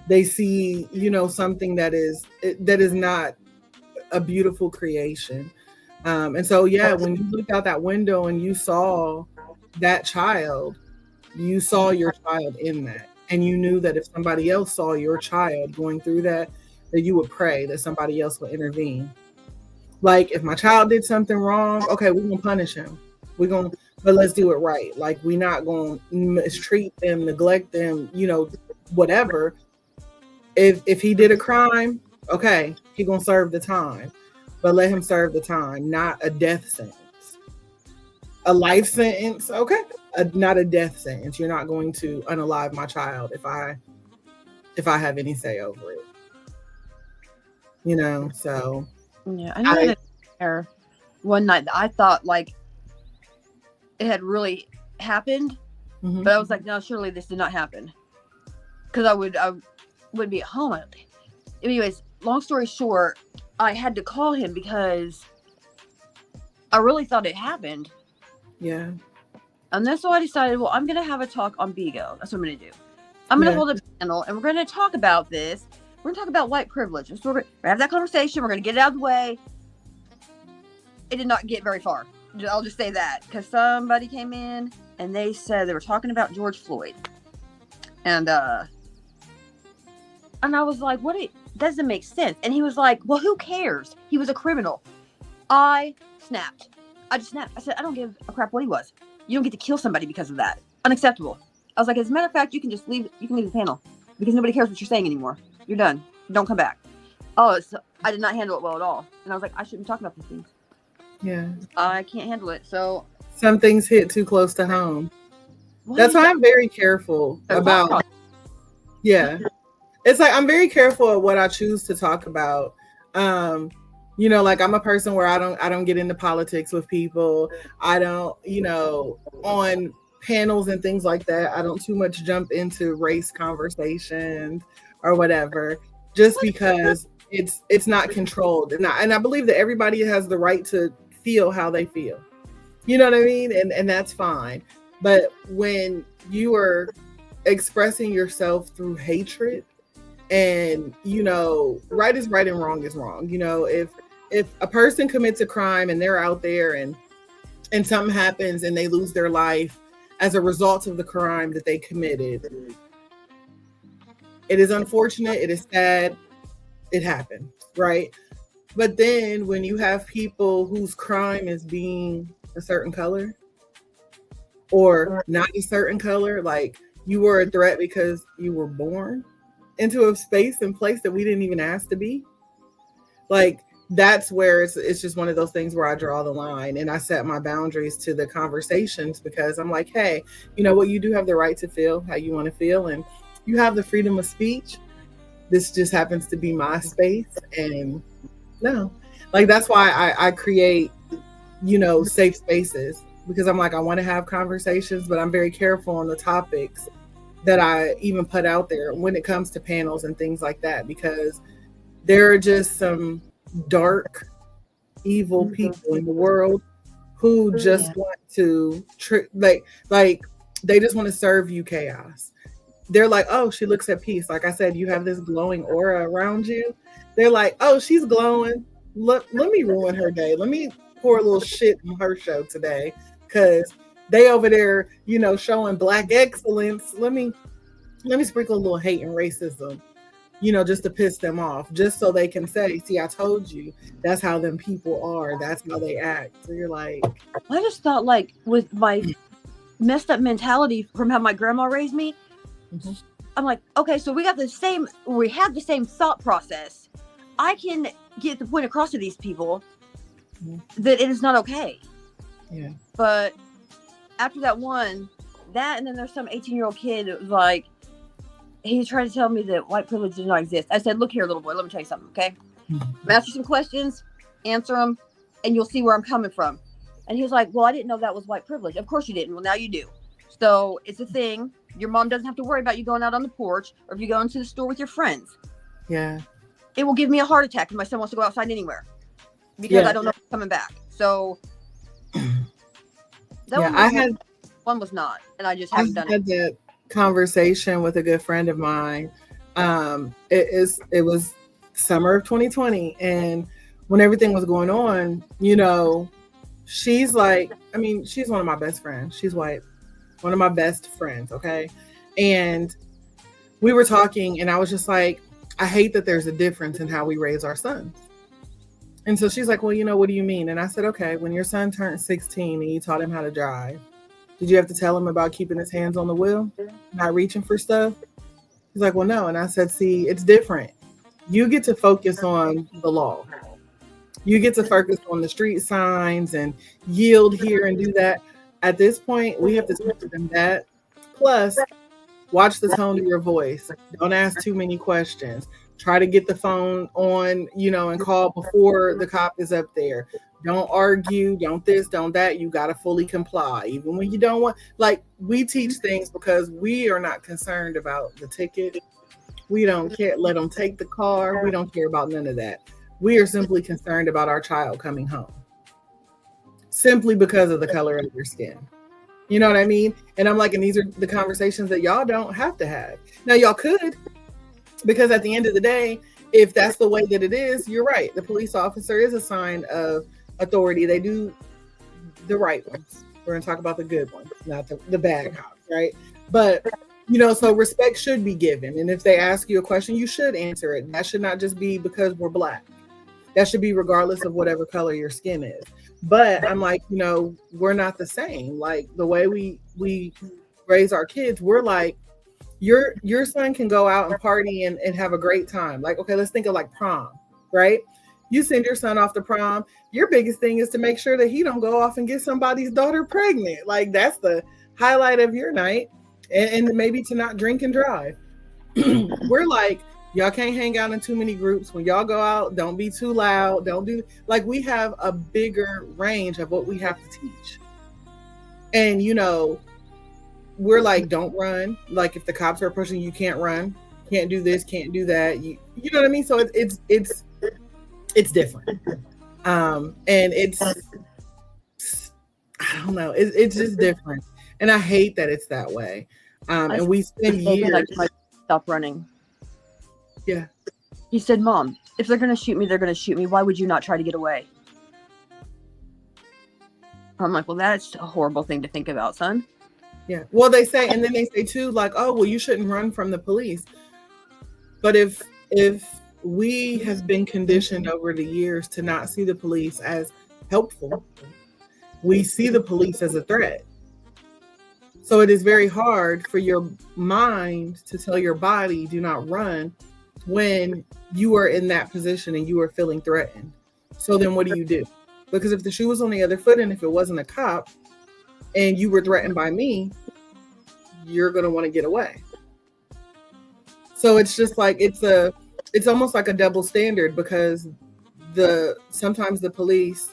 They see, something that is not a beautiful creation. And so, yeah, when you looked out that window and you saw that child, you saw your child in that. And you knew that if somebody else saw your child going through that you would pray that somebody else would intervene. Like, if my child did something wrong, okay, we're going to punish him. But let's do it right. Like, we're not going to mistreat them, neglect them, whatever. If he did a crime, okay, he going to serve the time. But let him serve the time, not a death sentence. A life sentence, okay, not a death sentence. You're not going to unalive my child if I have any say over it. So. Yeah, I know that one night that I thought like it had really happened, but I was like, no, surely this did not happen, because I would be at home. Anyways, long story short, I had to call him because I really thought it happened. Yeah. And then so I decided, well, I'm going to have a talk on Bigo. That's what I'm going to do. I'm going to hold a panel and we're going to talk about this. We're going to talk about white privilege. So we're going to have that conversation. We're going to get it out of the way. It did not get very far. I'll just say that, because somebody came in and they said they were talking about George Floyd. And I was like, doesn't make sense. And he was like, well, who cares? He was a criminal. I snapped. I just snapped. I said, I don't give a crap what he was. You don't get to kill somebody because of that. Unacceptable. I was like, as a matter of fact, you can just leave. You can leave the panel because nobody cares what you're saying anymore. You're done. Don't come back. I did not handle it well at all. And I was like, I shouldn't talk about these things. Yeah. I can't handle it. So some things hit too close to home. That's why I'm very careful about. Yeah. It's like I'm very careful of what I choose to talk about. Like I'm a person where I don't get into politics with people. I don't, on panels and things like that, I don't too much jump into race conversations or whatever, just because it's not controlled. And I believe that everybody has the right to feel how they feel. You know what I mean? And that's fine. But when you are expressing yourself through hatred, and right is right and wrong is wrong. If a person commits a crime and they're out there and something happens and they lose their life as a result of the crime that they committed, it is unfortunate, it is sad, it happened, right? But then when you have people whose crime is being a certain color or not a certain color, like you were a threat because you were born into a space and place that we didn't even ask to be, like, that's where it's just one of those things where I draw the line and I set my boundaries to the conversations, because I'm like, hey, you know what? You do have the right to feel how you want to feel, and you have the freedom of speech. This just happens to be my space. And no, like, that's why I create, safe spaces, because I'm like, I want to have conversations, but I'm very careful on the topics that I even put out there when it comes to panels and things like that, because there are just some dark, evil people in the world who just want to like they just want to serve you chaos. They're like, oh, she looks at peace. Like I said, you have this glowing aura around you. They're like, oh, she's glowing. Let me ruin her day. Let me pour a little shit on her show today, because they over there, showing Black excellence. Let me sprinkle a little hate and racism, just to piss them off, just so they can say, see, I told you, that's how them people are. That's how they act. So you're like, I just thought, like, with my messed up mentality from how my grandma raised me, I'm like, okay, so we have the same thought process. I can get the point across to these people that it is not okay. Yeah. But after and then there's some 18-year-old kid that was like, he tried to tell me that white privilege does not exist. I said, look here, little boy, let me tell you something, okay? Ask you some questions, answer them, and you'll see where I'm coming from. And he was like, well, I didn't know that was white privilege. Of course you didn't. Well, now you do. So it's a thing. Your mom doesn't have to worry about you going out on the porch, or if you go into the store with your friends. Yeah. It will give me a heart attack if my son wants to go outside anywhere, because I don't know if he's coming back. So that one was not, and I just haven't done it. I had that conversation with a good friend of mine. It was summer of 2020, and when everything was going on, she's like, she's one of my best friends. She's white, one of my best friends. Okay. And we were talking, and I was just like, I hate that there's a difference in how we raise our sons. And so she's like, well, what do you mean? And I said, okay, when your son turned 16 and you taught him how to drive, did you have to tell him about keeping his hands on the wheel, not reaching for stuff? He's like, well, no. And I said, see, it's different. You get to focus on the law. You get to focus on the street signs and yield here and do that. At this point, we have to teach them that. Plus, watch the tone of your voice. Don't ask too many questions. Try to get the phone on, and call before the cop is up there. Don't argue. Don't this, don't that. You got to fully comply. Even when you don't want, we teach things because we are not concerned about the ticket. We don't care. Let them take the car. We don't care about none of that. We are simply concerned about our child coming home. Simply because of the color of their skin. You know what I mean? And I'm like, and these are the conversations that y'all don't have to have. Now, y'all could, because at the end of the day, if that's the way that it is, you're right. The police officer is a sign of authority. They do the right ones. We're going to talk about the good ones, not the bad cops, right? But, so respect should be given. And if they ask you a question, you should answer it. That should not just be because we're Black. That should be regardless of whatever color your skin is. But I'm like, we're not the same. Like the way we raise our kids, we're like, your son can go out and party and have a great time. Like, okay, let's think of like prom, right? You send your son off to prom. Your biggest thing is to make sure that he don't go off and get somebody's daughter pregnant. Like that's the highlight of your night. And maybe to not drink and drive. We're like, y'all can't hang out in too many groups. When y'all go out, don't be too loud. Don't do, we have a bigger range of what we have to teach. And, we're like, don't run. Like if the cops are pushing, you can't run. Can't do this, can't do that. You know what I mean? So it's different. And it's, I don't know. It's just different. And I hate that it's that way. And we spend years. Stop running. Yeah. He said, Mom, if they're going to shoot me, they're going to shoot me. Why would you not try to get away? I'm like, well, that's a horrible thing to think about, son. Yeah. Well, they say, and then they say too, like, oh, well, you shouldn't run from the police. But if we have been conditioned over the years to not see the police as helpful, we see the police as a threat. So it is very hard for your mind to tell your body, do not run, when you are in that position and you are feeling threatened. So then what do you do? Because if the shoe was on the other foot and if it wasn't a cop and you were threatened by me, you're going to want to get away. So it's just like, it's almost like a double standard because sometimes the police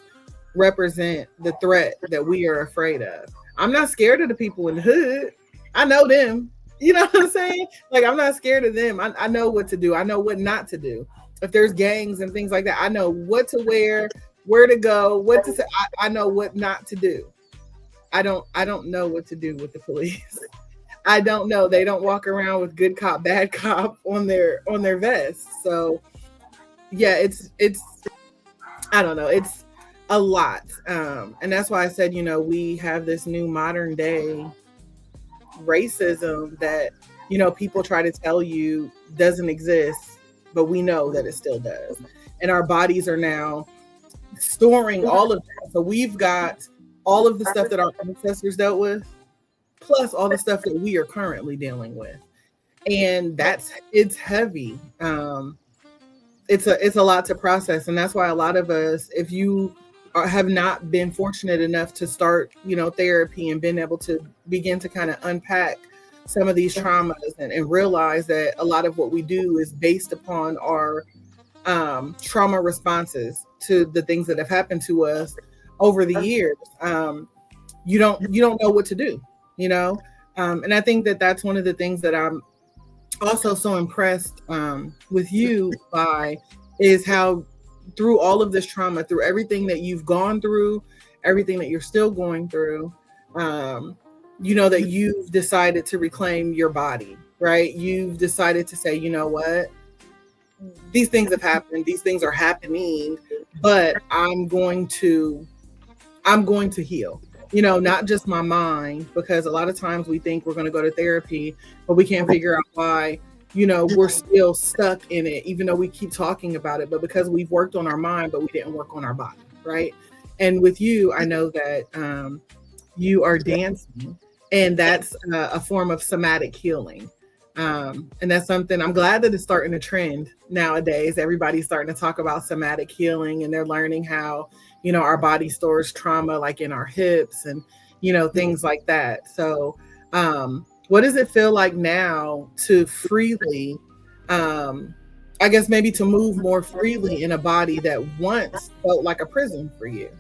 represent the threat that we are afraid of. I'm not scared of the people in the hood. I know them. You know what I'm saying? Like, I'm not scared of them. I know what to do. I know what not to do. If there's gangs and things like that, I know what to wear, where to go, what to say. I know what not to do. I don't know what to do with the police. I don't know. They don't walk around with good cop, bad cop on their vests. So yeah, it's I don't know. It's a lot. And that's why I said, we have this new modern day racism that, people try to tell you doesn't exist, but we know that it still does. And our bodies are now storing all of that. So we've got all of the stuff that our ancestors dealt with, plus all the stuff that we are currently dealing with. And it's heavy. It's a lot to process. And that's why a lot of us, if you have not been fortunate enough to start, therapy and been able to begin to kind of unpack some of these traumas and realize that a lot of what we do is based upon our trauma responses to the things that have happened to us over the years. You don't know what to do, you know? And I think that that's one of the things that I'm also so impressed with you by, is how through all of this trauma, through everything that you've gone through, everything that you're still going through, you know, that you've decided to reclaim your body, right? You've decided to say, you know what, these things have happened, these things are happening, but I'm going to heal, you know, not just my mind, because a lot of times we think we're going to go to therapy, but we can't figure out why, you know, we're still stuck in it, even though we keep talking about it, but because we've worked on our mind, but we didn't work on our body, right? And with you, I know that you are dancing, and that's a form of somatic healing. And that's something I'm glad that it's starting to trend nowadays. Everybody's starting to talk about somatic healing, and they're learning how, you know, our body stores trauma, like in our hips and, you know, things like that. So, what does it feel like now to freely, I guess maybe to move more freely in a body that once felt like a prison for you?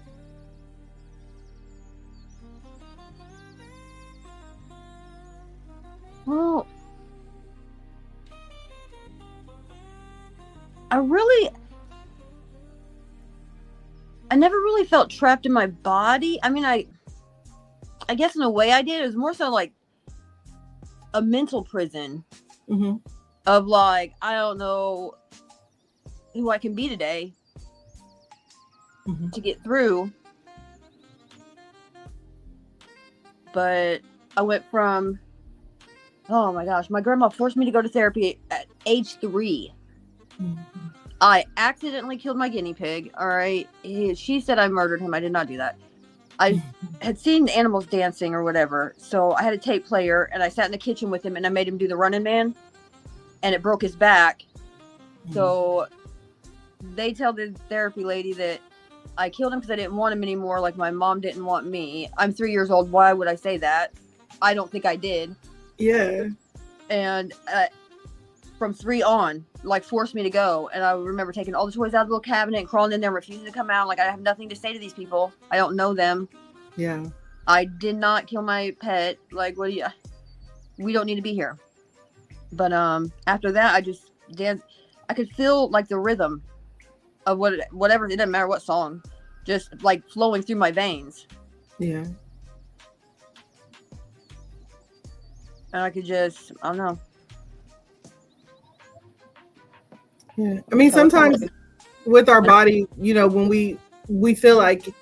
Well, I never really felt trapped in my body. I mean, I guess in a way I did. It was more so like a mental prison of like, I don't know who I can be today to get through. But I went from, oh my gosh, my grandma forced me to go to therapy at age 3. I accidentally killed my guinea pig. All right. She said I murdered him. I did not do that. I had seen animals dancing or whatever. So I had a tape player, and I sat in the kitchen with him, and I made him do the Running Man, and it broke his back. So they tell the therapy lady that I killed him because I didn't want him anymore. Like my mom didn't want me. I'm 3 years old. Why would I say that? I don't think I did. Yeah. And from 3 on, like, forced me to go. And I remember taking all the toys out of the little cabinet and crawling in there and refusing to come out. Like, I have nothing to say to these people. I don't know them. Yeah. I did not kill my pet. Like, we don't need to be here. But after that, I just danced. I could feel like the rhythm of whatever, it didn't matter what song, just like flowing through my veins. Yeah. And I could just, I don't know. Yeah. I mean, sometimes with our body, you know, when we feel like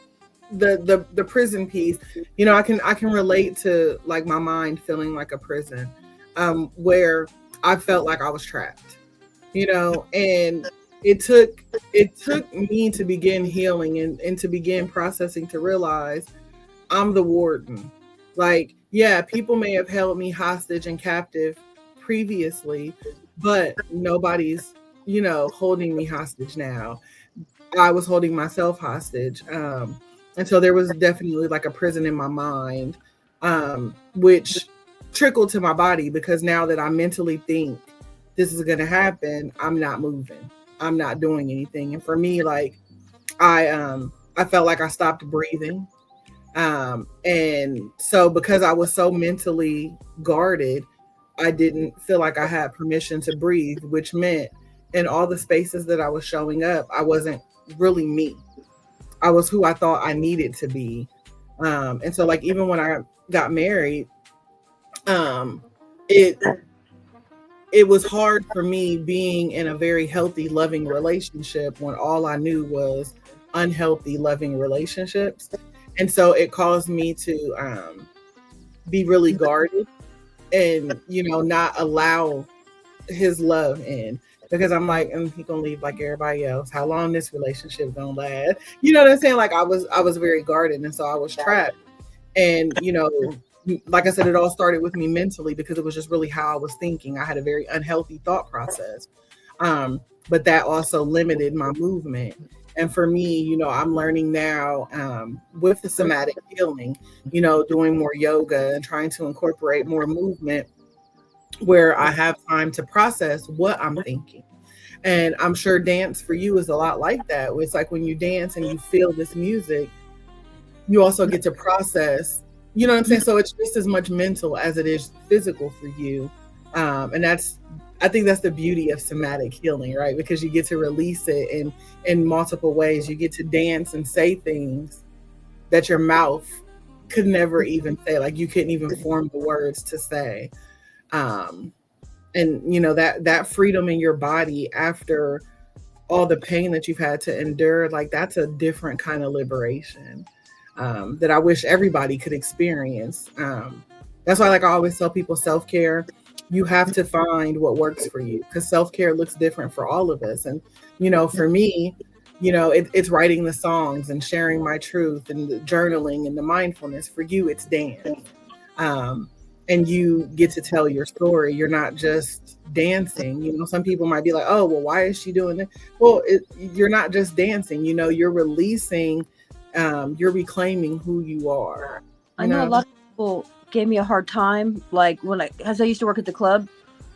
the prison piece, you know, I can relate to like my mind feeling like a prison, where I felt like I was trapped, you know, and it took me to begin healing and to begin processing, to realize I'm the warden. Like, yeah, people may have held me hostage and captive previously, but nobody's, you know, holding me hostage now. I was holding myself hostage. And so there was definitely like a prison in my mind, which trickled to my body, because now that I mentally think this is going to happen, I'm not moving. I'm not doing anything. And for me, like, I felt like I stopped breathing. And so because I was so mentally guarded, I didn't feel like I had permission to breathe, which meant in all the spaces that I was showing up, I wasn't really me. I was who I thought I needed to be. And so like, even when I got married, it was hard for me being in a very healthy, loving relationship when all I knew was unhealthy, loving relationships. And so it caused me to be really guarded and, you know, not allow his love in, because I'm like, he gonna leave like everybody else. How long this relationship gonna last? You know what I'm saying? Like I was very guarded, and so I was trapped. And, you know, like I said, it all started with me mentally, because it was just really how I was thinking. I had a very unhealthy thought process. But that also limited my movement. And for me, you know, I'm learning now with the somatic healing, you know, doing more yoga and trying to incorporate more movement, where I have time to process what I'm thinking. And I'm sure dance for you is a lot like that. It's like when you dance and you feel this music, you also get to process, you know what I'm saying? So it's just as much mental as it is physical for you. And I think that's the beauty of somatic healing, right? Because you get to release it in multiple ways. You get to dance and say things that your mouth could never even say, like you couldn't even form the words to say. And you know, that freedom in your body after all the pain that you've had to endure, like that's a different kind of liberation that I wish everybody could experience. That's why, like I always tell people, self-care, you have to find what works for you, because self-care looks different for all of us. And you know, for me, you know, it's writing the songs and sharing my truth and the journaling and the mindfulness. For you, it's dance. And you get to tell your story. You're not just dancing. You know, some people might be like, oh, well, why is she doing that? Well, you're not just dancing. You know, you're releasing, you're reclaiming who you are. I know a lot of people gave me a hard time, like as I used to work at the club.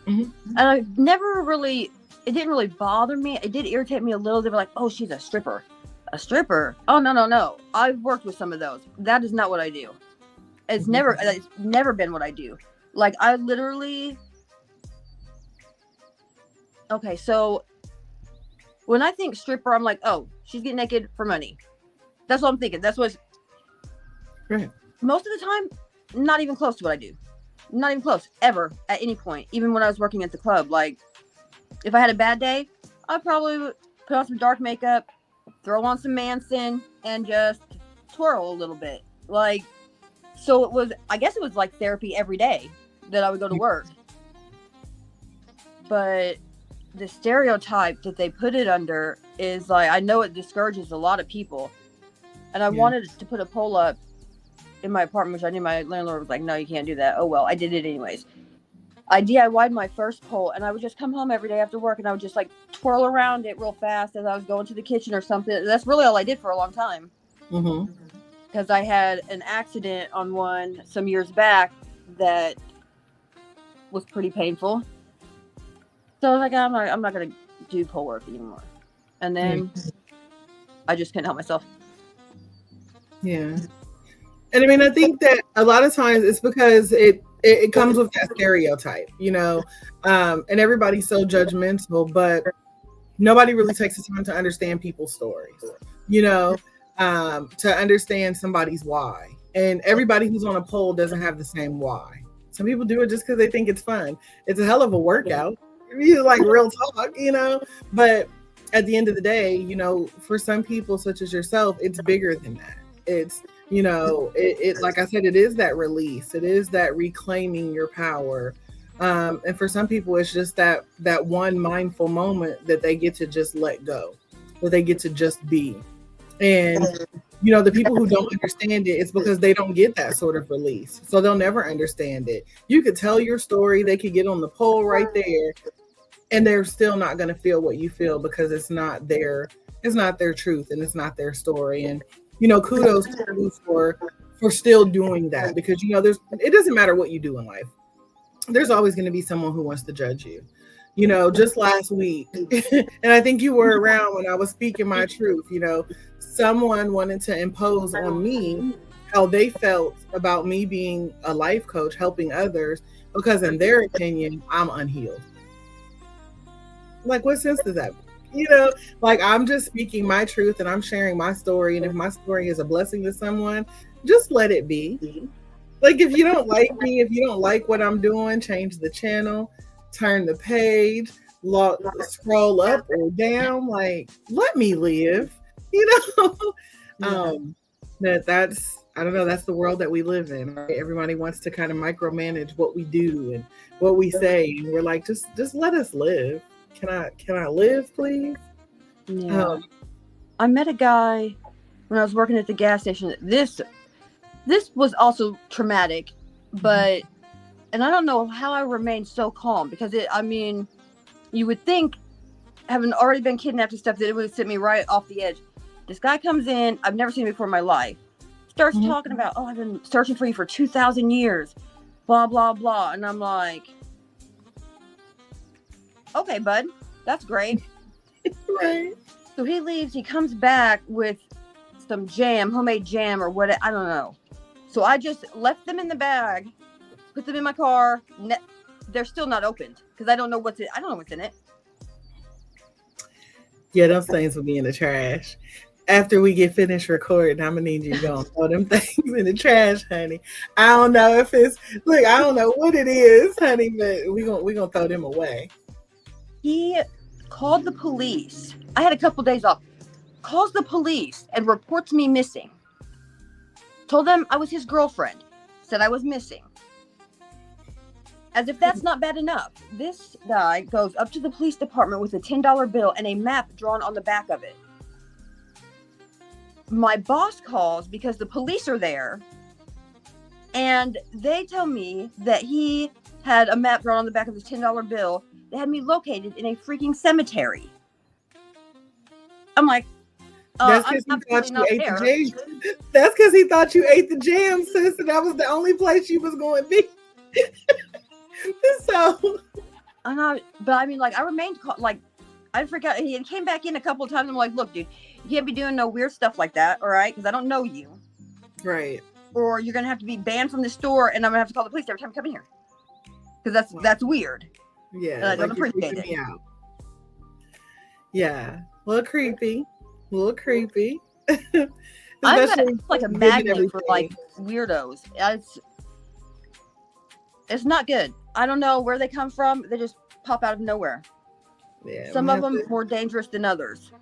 And I never really, it didn't really bother me. It did irritate me a little. They were like, oh, she's a stripper. A stripper? Oh, no. I've worked with some of those. That is not what I do. It's never been what I do. Like, I literally, okay, so when I think stripper, I'm like, oh, she's getting naked for money. That's what I'm thinking. That's what, right. Most of the time, not even close to what I do. Not even close, ever, at any point. Even when I was working at the club. Like, if I had a bad day, I'd probably put on some dark makeup, throw on some Manson, and just twirl a little bit. Like, so I guess it was like therapy every day that I would go to work. But the stereotype that they put it under is like, I know it discourages a lot of people. And I wanted to put a poll up in my apartment, which I knew my landlord was like, no, you can't do that. Oh, well, I did it anyways. I DIY'd my first pole, and I would just come home every day after work, and I would just like twirl around it real fast as I was going to the kitchen or something. That's really all I did for a long time. Because I had an accident on one some years back that was pretty painful. So I was like, I'm not going to do pole work anymore. And then I just couldn't help myself. Yeah. And I mean, I think that a lot of times it's because it comes with that stereotype, you know, and everybody's so judgmental, but nobody really takes the time to understand people's stories, you know, to understand somebody's why. And everybody who's on a pole doesn't have the same why. Some people do it just because they think it's fun. It's a hell of a workout, like real talk, you know, but at the end of the day, you know, for some people such as yourself, it's bigger than that. It's, you know, it like I said, it is that release. It is that reclaiming your power. And for some people, it's just that one mindful moment that they get to just let go, that they get to just be. And, you know, the people who don't understand it, it's because they don't get that sort of release. So they'll never understand it. You could tell your story. They could get on the pole right there, and they're still not going to feel what you feel because it's not their truth and it's not their story. And, you know, kudos to you for still doing that, because, you know, it doesn't matter what you do in life. There's always going to be someone who wants to judge you. You know, just last week, and I think you were around when I was speaking my truth, you know, someone wanted to impose on me how they felt about me being a life coach, helping others, because in their opinion, I'm unhealed. Like, what sense does that make? You know, like, I'm just speaking my truth and I'm sharing my story. And if my story is a blessing to someone, just let it be. Like, if you don't like me, if you don't like what I'm doing, change the channel, turn the page, scroll up or down. Like, let me live, you know? That's, I don't know, that's the world that we live in, right? Everybody wants to kind of micromanage what we do and what we say. And we're like, just let us live. Can I live, please? Yeah. I met a guy when I was working at the gas station. This was also traumatic, but, and I don't know how I remained so calm, because you would think, having already been kidnapped and stuff, that it would set me right off the edge. This guy comes in, I've never seen him before in my life, starts talking about, oh, I've been searching for you for 2,000 years, blah, blah, blah. And I'm like, okay, bud, that's great. Right. So he leaves, he comes back with some jam, homemade jam or what, I don't know. So I just left them in the bag, put them in my car. They're still not opened because I don't know what's in it. Yeah, those things will be in the trash. After we get finished recording, I'm gonna need you to go and throw them things in the trash, honey. I don't know if it's I don't know what it is, honey, but we gonna throw them away. He called the police. I had a couple days off. Calls the police and reports me missing. Told them I was his girlfriend. Said I was missing. As if that's not bad enough, this guy goes up to the police department with a $10 bill and a map drawn on the back of it. My boss calls because the police are there, and they tell me that he had a map drawn on the back of his $10 bill that had me located in a freaking cemetery. I'm like, that's because he thought you ate the jam. That's because he thought you ate the jam, sis, and that was the only place you was going to be. So, but I mean, I remained I forgot. He came back in a couple of times. I'm like, look, dude, you can't be doing no weird stuff like that, all right? Because I don't know you, right? Or you're gonna have to be banned from the store, and I'm gonna have to call the police every time you come in here, because that's weird. Yeah, and I don't appreciate it. Yeah, a little creepy. I'm like a magnet for weirdos. It's not good. I don't know where they come from. They just pop out of nowhere. Yeah, some of them more dangerous than others.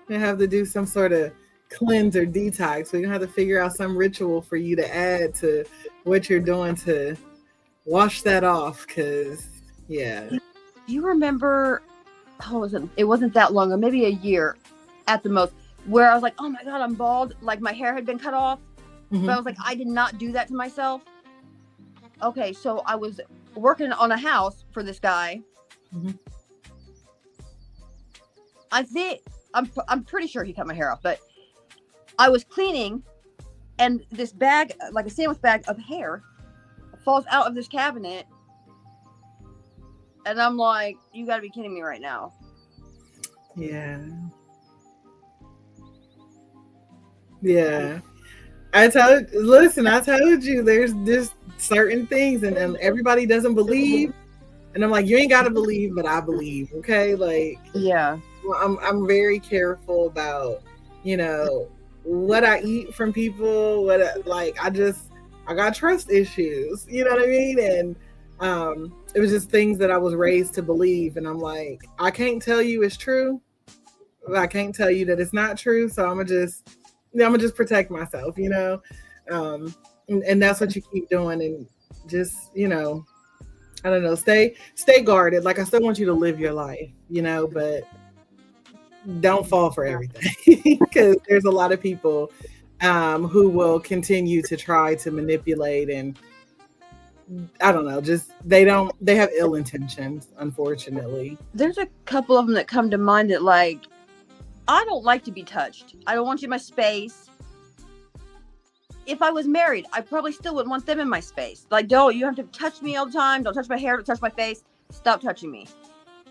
We have to do some sort of cleanse or detox. We're gonna have to figure out some ritual for you to add to what you're doing to wash that off. Cause yeah. Do you remember? It wasn't that long ago, maybe a year at the most, where I was like, oh my God, I'm bald. Like my hair had been cut off. Mm-hmm. But I was like, I did not do that to myself. Okay, so I was working on a house for this guy. Mm-hmm. I think I'm pretty sure he cut my hair off, but I was cleaning, and this bag, like a sandwich bag of hair, falls out of this cabinet, and I'm like, "You got to be kidding me right now!" Yeah. I told you there's just certain things, and everybody doesn't believe, and I'm like, you ain't gotta believe, but I believe, okay? Yeah. I'm very careful about, what I eat from people, I got trust issues, you know what I mean? And it was just things that I was raised to believe, and I'm like, I can't tell you it's true, I can't tell you that it's not true, so I'm gonna just protect myself, and that's what you keep doing, and just, I don't know, stay guarded. I still want you to live your life, but don't fall for everything, because there's a lot of people who will continue to try to manipulate, and I don't know, just they have ill intentions, unfortunately. There's a couple of them that come to mind that I don't like to be touched. I don't want you in my space. If I was married, I probably still wouldn't want them in my space. You have to touch me all the time. Don't touch my hair. Don't touch my face. Stop touching me.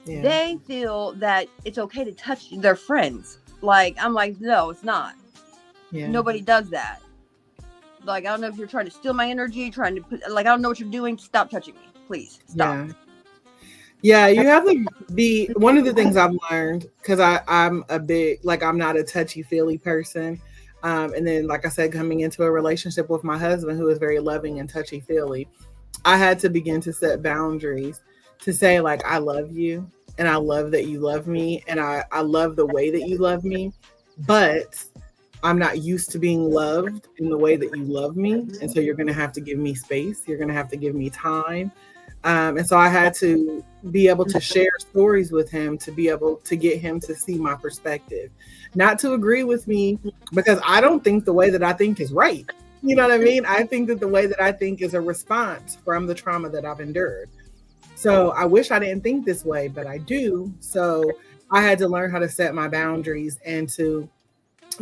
Yeah. They feel that it's okay to touch their friends. I'm like, no, it's not. Yeah. Nobody does that. I don't know if you're trying to steal my energy, trying to put, I don't know what you're doing. Stop touching me. Please, stop. Yeah, you have to be, one of the things I've learned, because I'm a big, I'm not a touchy-feely person. And then, like I said, coming into a relationship with my husband, who is very loving and touchy-feely, I had to begin to set boundaries to say, I love you, and I love that you love me, and I love the way that you love me, but I'm not used to being loved in the way that you love me. And so you're going to have to give me space. You're going to have to give me time. And so I had to be able to share stories with him to be able to get him to see my perspective, not to agree with me, because I don't think the way that I think is right. You know what I mean? I think that the way that I think is a response from the trauma that I've endured. So I wish I didn't think this way, but I do. So I had to learn how to set my boundaries and to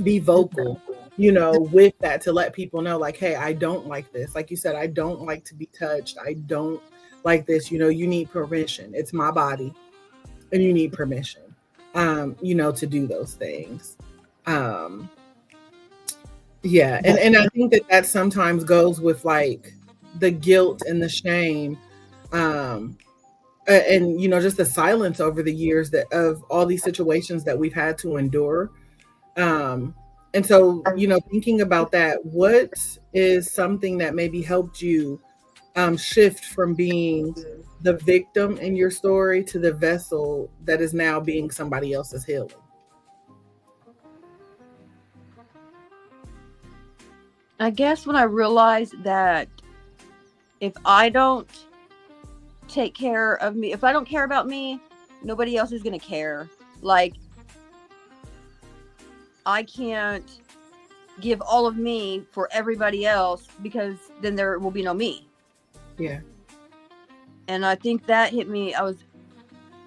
be vocal, with that, to let people know, hey, I don't like this. Like you said, I don't like to be touched. I don't like this, you need permission. It's my body and you need permission. to do those things. Yeah. And I think that sometimes goes with like the guilt and the shame, and just the silence over the years that of all these situations that we've had to endure. And so, thinking about that, what is something that maybe helped you shift from being the victim in your story to the vessel that is now being somebody else's healing? I guess when I realized that if I don't take care of me, if I don't care about me, nobody else is going to care. Like, I can't give all of me for everybody else, because then there will be no me. Yeah. And I think that hit me. I was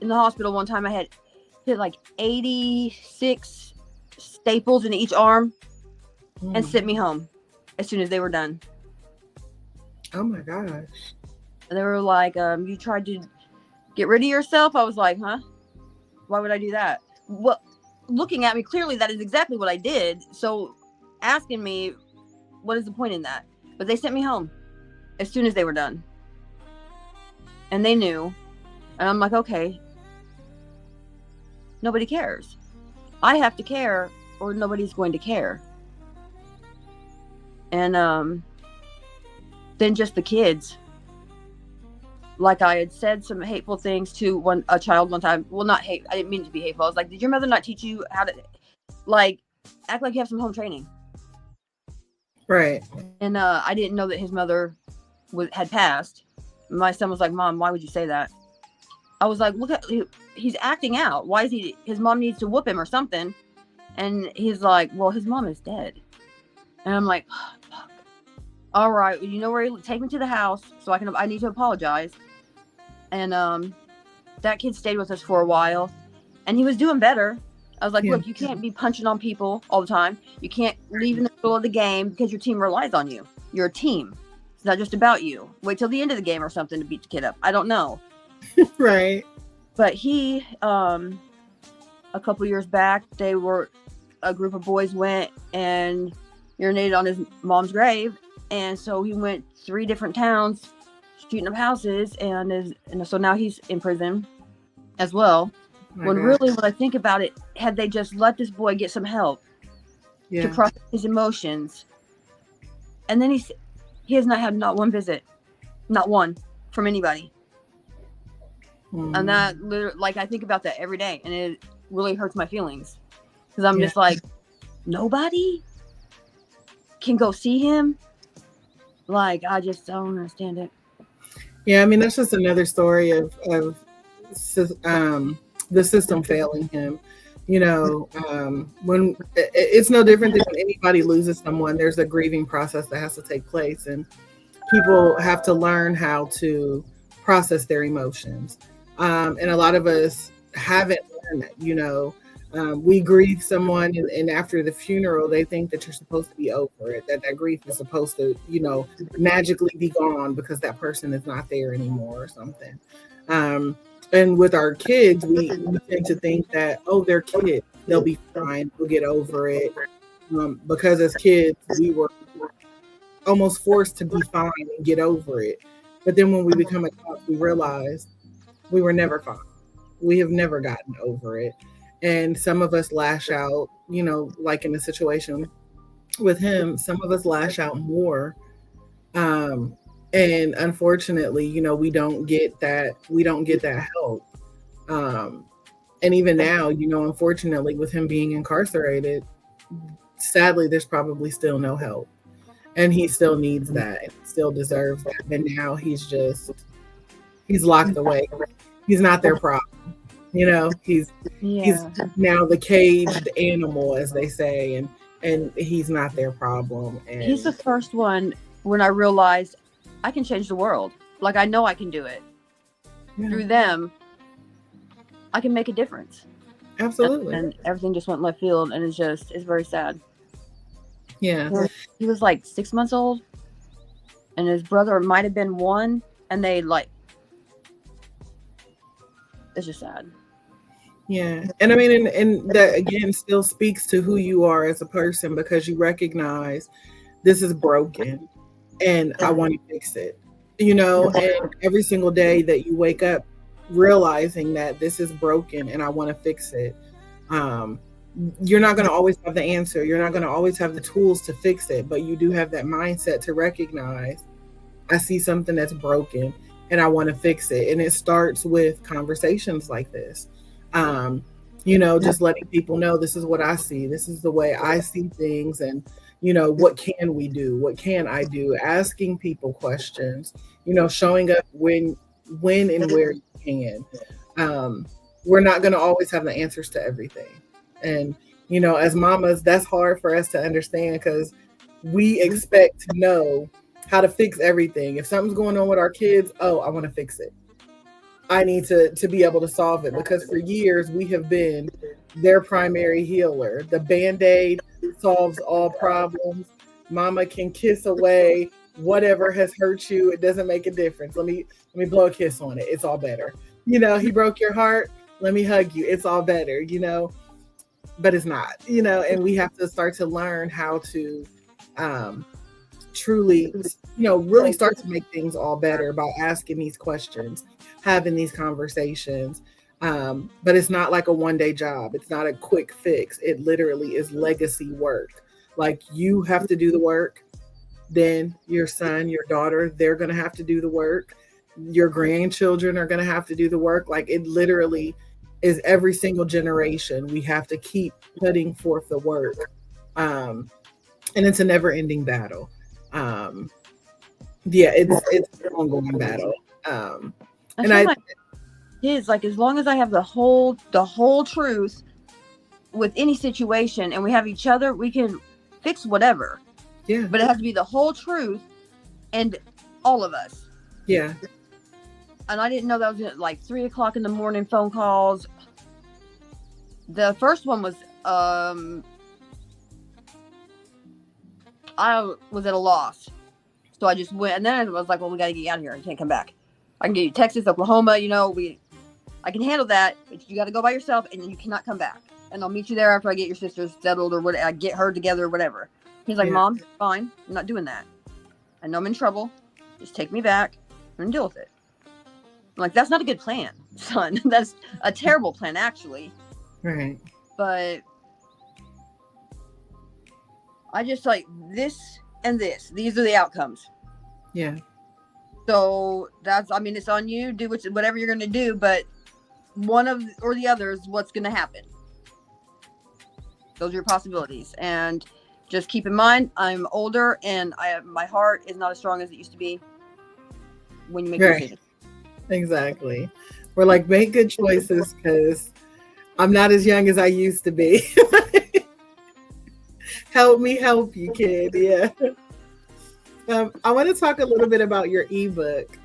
in the hospital one time. I had hit like 86 staples in each arm and sent me home as soon as they were done. Oh my gosh. And they were like, you tried to get rid of yourself? I was like, huh? Why would I do that? Well, looking at me, clearly that is exactly what I did. So asking me, what is the point in that? But they sent me home as soon as they were done. And they knew. And I'm like, okay. Nobody cares. I have to care, or nobody's going to care. And then just the kids. Like, I had said some hateful things to a child one time. Well, not hate. I didn't mean to be hateful. I was like, did your mother not teach you how to, like, act like you have some home training? Right. And I didn't know that his mother had passed. My son was like, Mom, why would you say that? I was like, look at, he's acting out. Why is his mom needs to whoop him or something. And he's like, well, his mom is dead. And I'm like, oh, fuck. All right, you know where? Take me to the house so I need to apologize. And that kid stayed with us for a while, and he was doing better. I was like, look, you can't be punching on people all the time. You can't leave in the middle of the game because your team relies on you. You're a team. It's not just about you. Wait till the end of the game or something to beat the kid up. I don't know. Right. But he, a couple years back, a group of boys went and urinated on his mom's grave. And so he went 3 different towns shooting up houses, and so now he's in prison as well. Really, when I think about it, had they just let this boy get some help to process his emotions, and then he has not had not one visit, not one, from anybody. And that, like, I think about that every day, and it really hurts my feelings, because I'm just like, nobody can go see him. Like, I just don't understand it. Yeah, I mean, that's just another story of the system failing him. When it's no different than when anybody loses someone, there's a grieving process that has to take place, and people have to learn how to process their emotions. And a lot of us haven't learned that. We grieve someone, and after the funeral, they think that you're supposed to be over it, that grief is supposed to, magically be gone because that person is not there anymore or something. And with our kids, we tend to think that, oh, they're kids, they'll be fine, we'll get over it. Because as kids, we were almost forced to be fine and get over it. But then when we become adults, we realize we were never fine. We have never gotten over it. And some of us lash out, like in the situation with him, some of us lash out more. And unfortunately, we don't get that help. And even now, unfortunately, with him being incarcerated, sadly, there's probably still no help. And he still needs that, and still deserves that. And now he's locked away. He's not their problem. He's now the caged animal, as they say, and he's not their problem. And he's the first one when I realized I can change the world. Like, I know I can do it. Through them, I can make a difference. Absolutely. And everything just went left field, and it's very sad. Yeah. He was like 6 months old, and his brother might have been 1, and it's just sad. Yeah. And I mean, and that again still speaks to who you are as a person, because you recognize this is broken and I want to fix it. And every single day that you wake up realizing that this is broken and I want to fix it. Um, you're not going to always have the answer. You're not going to always have the tools to fix it, but you do have that mindset to recognize I see something that's broken and I want to fix it. And it starts with conversations like this. Just letting people know this is what I see. This is the way I see things. And, what can we do? What can I do? Asking people questions, showing up when and where you can. We're not going to always have the answers to everything. And, as mamas, that's hard for us to understand because we expect to know how to fix everything. If something's going on with our kids, oh, I want to fix it. I need to be able to solve it, because for years we have been their primary healer. The Band-Aid solves all problems. Mama can kiss away whatever has hurt you. It doesn't make a difference. Let me blow a kiss on it. It's all better. He broke your heart. Let me hug you. It's all better, but it's not, and we have to start to learn how to truly, really start to make things all better by asking these questions, having these conversations. But it's not like a one-day job. It's not a quick fix. It literally is legacy work. Like, you have to do the work. Then your son, your daughter, they're going to have to do the work. Your grandchildren are going to have to do the work. Like, it literally is every single generation. We have to keep putting forth the work. And it's a never-ending battle. It's an ongoing battle. Kids, like, as long as I have the whole truth with any situation and we have each other, we can fix whatever. Yeah. But it has to be the whole truth and all of us. Yeah. And I didn't know that was like 3:00 in the morning phone calls. The first one was I was at a loss. So I just went, and then I was like, well, we got to get you out of here. You can't come back. I can get you Texas, Oklahoma, I can handle that, but you got to go by yourself, and then you cannot come back. And I'll meet you there after I get your sisters settled or whatever. I get her together or whatever. He's like, Mom, fine. I'm not doing that. I know I'm in trouble. Just take me back and deal with it. I'm like, that's not a good plan, son. That's a terrible plan, actually. Right. But I just like this and this. These are the outcomes. Yeah. So it's on you. Do whatever you're going to do, but one of or the other is what's going to happen. Those are your possibilities. And just keep in mind, I'm older and my heart is not as strong as it used to be when you make decisions. Exactly. We're like, make good choices because I'm not as young as I used to be. Help me help you, kid. Yeah. I want to talk a little bit about your ebook.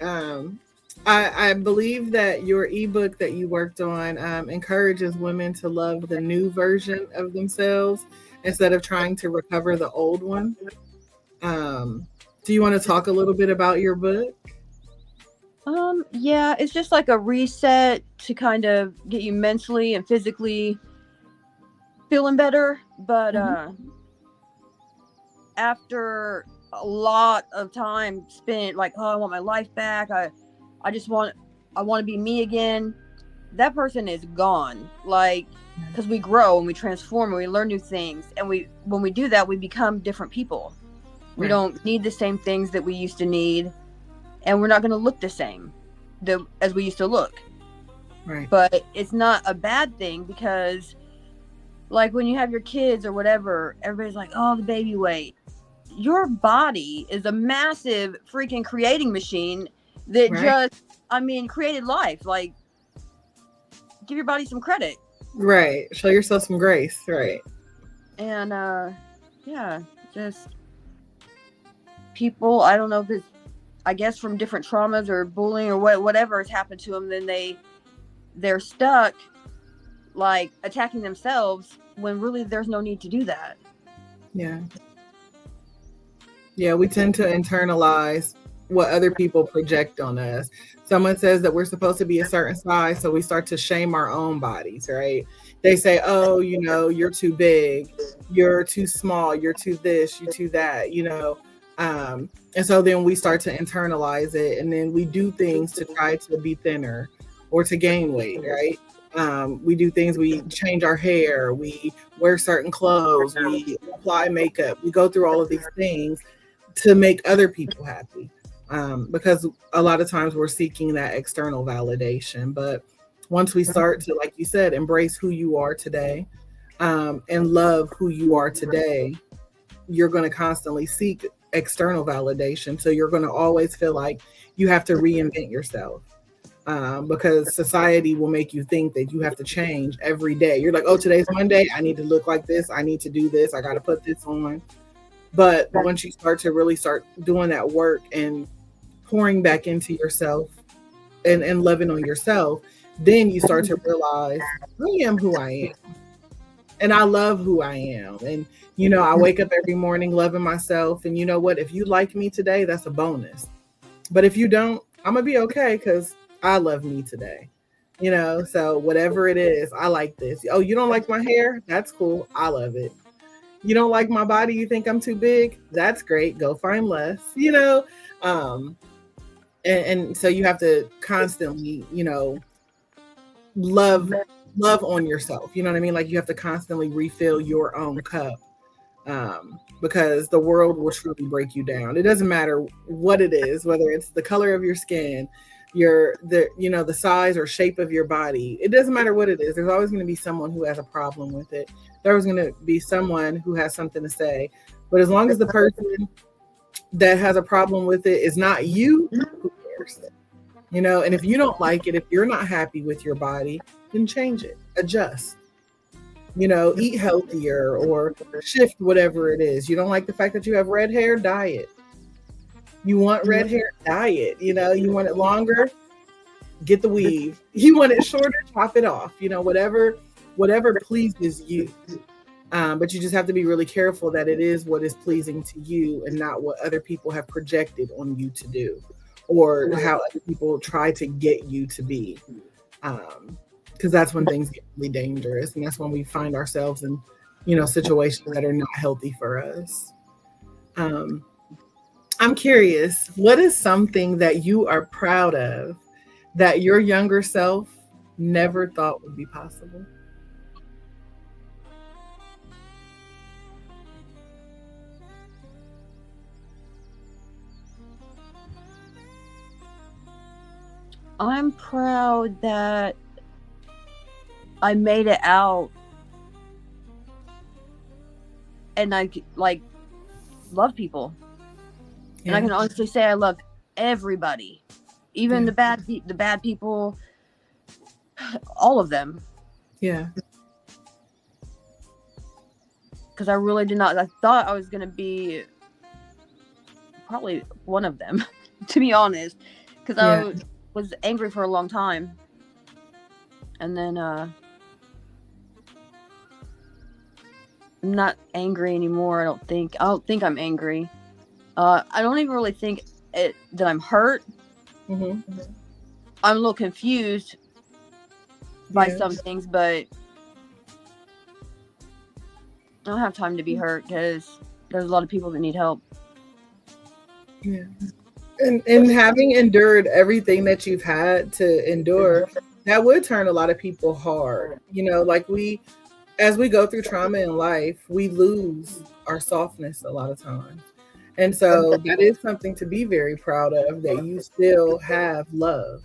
I believe that your ebook that you worked on encourages women to love the new version of themselves instead of trying to recover the old one. Do you want to talk a little bit about your book? Yeah, it's just like a reset to kind of get you mentally and physically feeling better. But after a lot of time spent like, oh, I want my life back. I want to be me again. That person is gone. Like, because we grow and we transform and we learn new things. And when we do that, we become different people. We don't need the same things that we used to need. And we're not going to look the same as we used to look. Right. But it's not a bad thing because, like, when you have your kids or whatever, everybody's like, oh, the baby weight. Your body is a massive freaking creating machine that created life. Like, give your body some credit. Right. Show yourself some grace. Right. And, just people, I don't know if it's, I guess from different traumas or bullying or whatever has happened to them, then they're stuck, like, attacking themselves when really there's no need to do that. Yeah. Yeah, we tend to internalize what other people project on us. Someone says that we're supposed to be a certain size, so we start to shame our own bodies, right? They say, oh, you're too big, you're too small, you're too this, you're too that. And so then we start to internalize it, and then we do things to try to be thinner or to gain weight, right? We do things, we change our hair, we wear certain clothes, we apply makeup, we go through all of these things to make other people happy. Because a lot of times we're seeking that external validation. But once we start to, like you said, embrace who you are today, and love who you are today, you're going to constantly seek external validation. So you're going to always feel like you have to reinvent yourself. Because society will make you think that you have to change every day. You're like, oh, today's Monday, I need to look like this, I need to do this, I got to put this on. But once you start doing that work and pouring back into yourself and loving on yourself, then you start to realize, I am who I am. And I love who I am. And, I wake up every morning loving myself. And you know what? If you like me today, that's a bonus. But if you don't, I'm going to be okay, because I love me today. So whatever it is, I like this. Oh, you don't like my hair? That's cool. I love it. You don't like my body? You think I'm too big? That's great. Go find less, and so you have to constantly, love on yourself. You know what I mean? Like, you have to constantly refill your own cup, because the world will truly break you down. It doesn't matter what it is, whether it's the color of your skin, the size or shape of your body. It doesn't matter what it is. There's always going to be someone who has a problem with it. There's going to be someone who has something to say. But as long as the person that has a problem with it is not you, who cares? And if you don't like it, if you're not happy with your body, then change it, adjust, eat healthier or shift whatever it is. You don't like the fact that you have red hair, dye it. You want red hair, dye it. You want it longer, get the weave. You want it shorter, chop it off. Whatever pleases you. But you just have to be really careful that it is what is pleasing to you and not what other people have projected on you to do, or how other people try to get you to be. Because that's when things get really dangerous, and that's when we find ourselves in, situations that are not healthy for us. I'm curious, what is something that you are proud of that your younger self never thought would be possible? I'm proud that I made it out, and I love people. And I can honestly say I love everybody, even the bad people, all of them. Yeah. Because I really did not. I thought I was going to be probably one of them, to be honest. Because I was angry for a long time. And then I'm not angry anymore, I don't think. I don't think I'm angry. I don't even really think that I'm hurt. Mm-hmm. I'm a little confused by some things, but I don't have time to be hurt because there's a lot of people that need help. Yeah. And having endured everything that you've had to endure, that would turn a lot of people hard. As we go through trauma in life, we lose our softness a lot of times. And so that is something to be very proud of, that you still have love,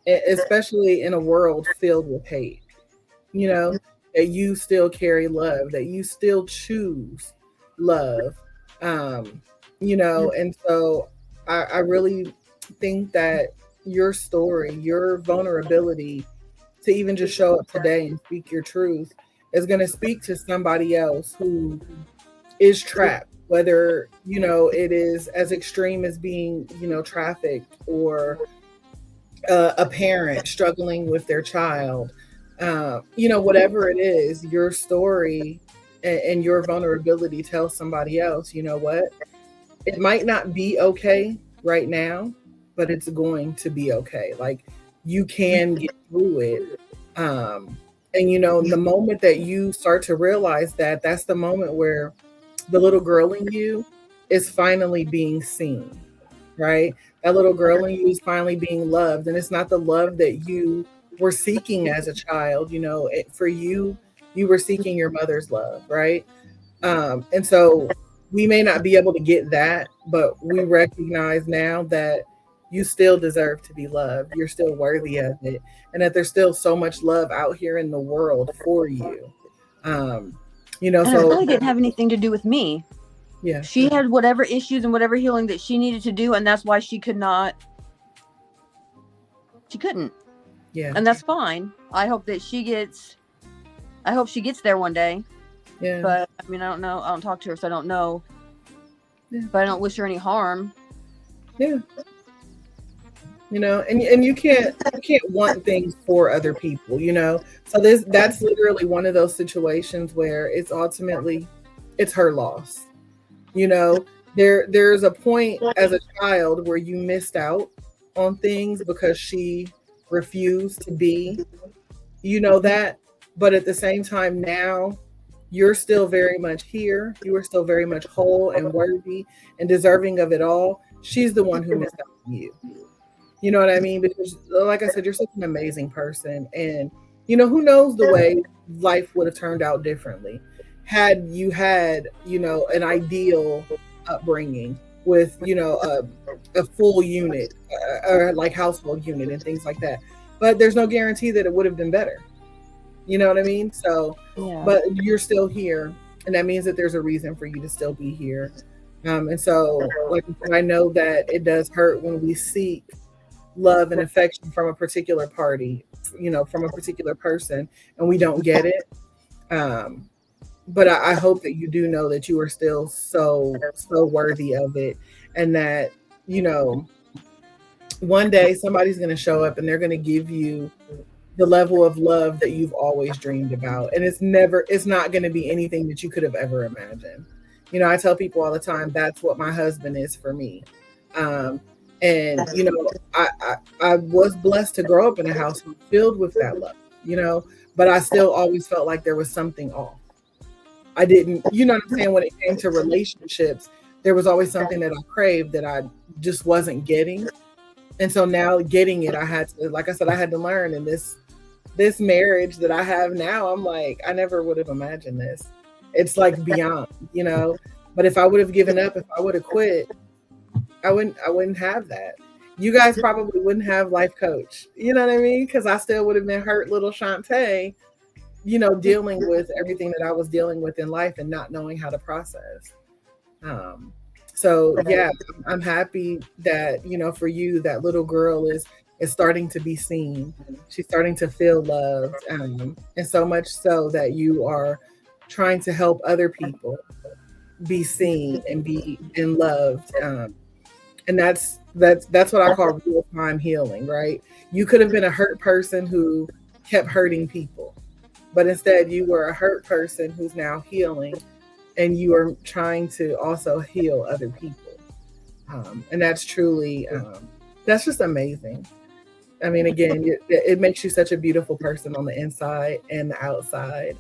especially in a world filled with hate, that you still carry love, that you still choose love, and so I really think that your story, your vulnerability to even just show up today and speak your truth is going to speak to somebody else who is trapped. Whether, it is as extreme as being, trafficked, or a parent struggling with their child, whatever it is, your story and your vulnerability tells somebody else, you know what? It might not be okay right now, but it's going to be okay. Like, you can get through it. And the moment that you start to realize that, that's the moment where the little girl in you is finally being seen, right? That little girl in you is finally being loved. And it's not the love that you were seeking as a child. For you, you were seeking your mother's love, right? And so we may not be able to get that, but we recognize now that you still deserve to be loved. You're still worthy of it. And that there's still so much love out here in the world for you. Um, And it so really didn't have anything to do with me. yeah, She had whatever issues and whatever healing that she needed to do, and that's why she couldn't. yeah, And that's fine. I hope she gets there one day. yeah. But I mean, I don't know. I don't talk to her, so I don't know. Yeah. But I don't wish her any harm. Yeah. And you can't want things for other people, So that's literally one of those situations where it's ultimately it's her loss. There's a point as a child where you missed out on things because she refused to be, that. But at the same time, now you're still very much here. You are still very much whole and worthy and deserving of it all. She's the one who missed out on you. You know what I mean? Because, like I said, you're such an amazing person. And, who knows the way life would have turned out differently had you had, an ideal upbringing with, a full unit or like household unit and things like that. But there's no guarantee that it would have been better. You know what I mean? So, Yeah. But you're still here. And that means that there's a reason for you to still be here. And so, like I know that it does hurt when we seek love and affection from a particular party, from a particular person, and we don't get it. But I hope that you do know that you are still so worthy of it, and that, one day somebody's going to show up and they're going to give you the level of love that you've always dreamed about. And it's not going to be anything that you could have ever imagined. I tell people all the time, that's what my husband is for me. And, I was blessed to grow up in a house filled with that love, but I still always felt like there was something off. I didn't, you know what I'm saying? When it came to relationships, there was always something that I craved that I just wasn't getting. And so now getting it, I had to, like I said, I had to learn. And this marriage that I have now, I'm like, I never would have imagined this. It's like beyond, but if I would have given up, if I would have quit, I wouldn't have that. You guys probably wouldn't have Life Coach. You know what I mean? Because I still would have been hurt little Shantae, dealing with everything that I was dealing with in life and not knowing how to process. So yeah, I'm happy that, for you, that little girl is starting to be seen. She's starting to feel loved. And so much so that you are trying to help other people be seen and loved. And that's what I call real-time healing, right? You could have been a hurt person who kept hurting people, but instead you were a hurt person who's now healing, and you are trying to also heal other people. And that's truly, that's just amazing. I mean, again, it makes you such a beautiful person on the inside and the outside.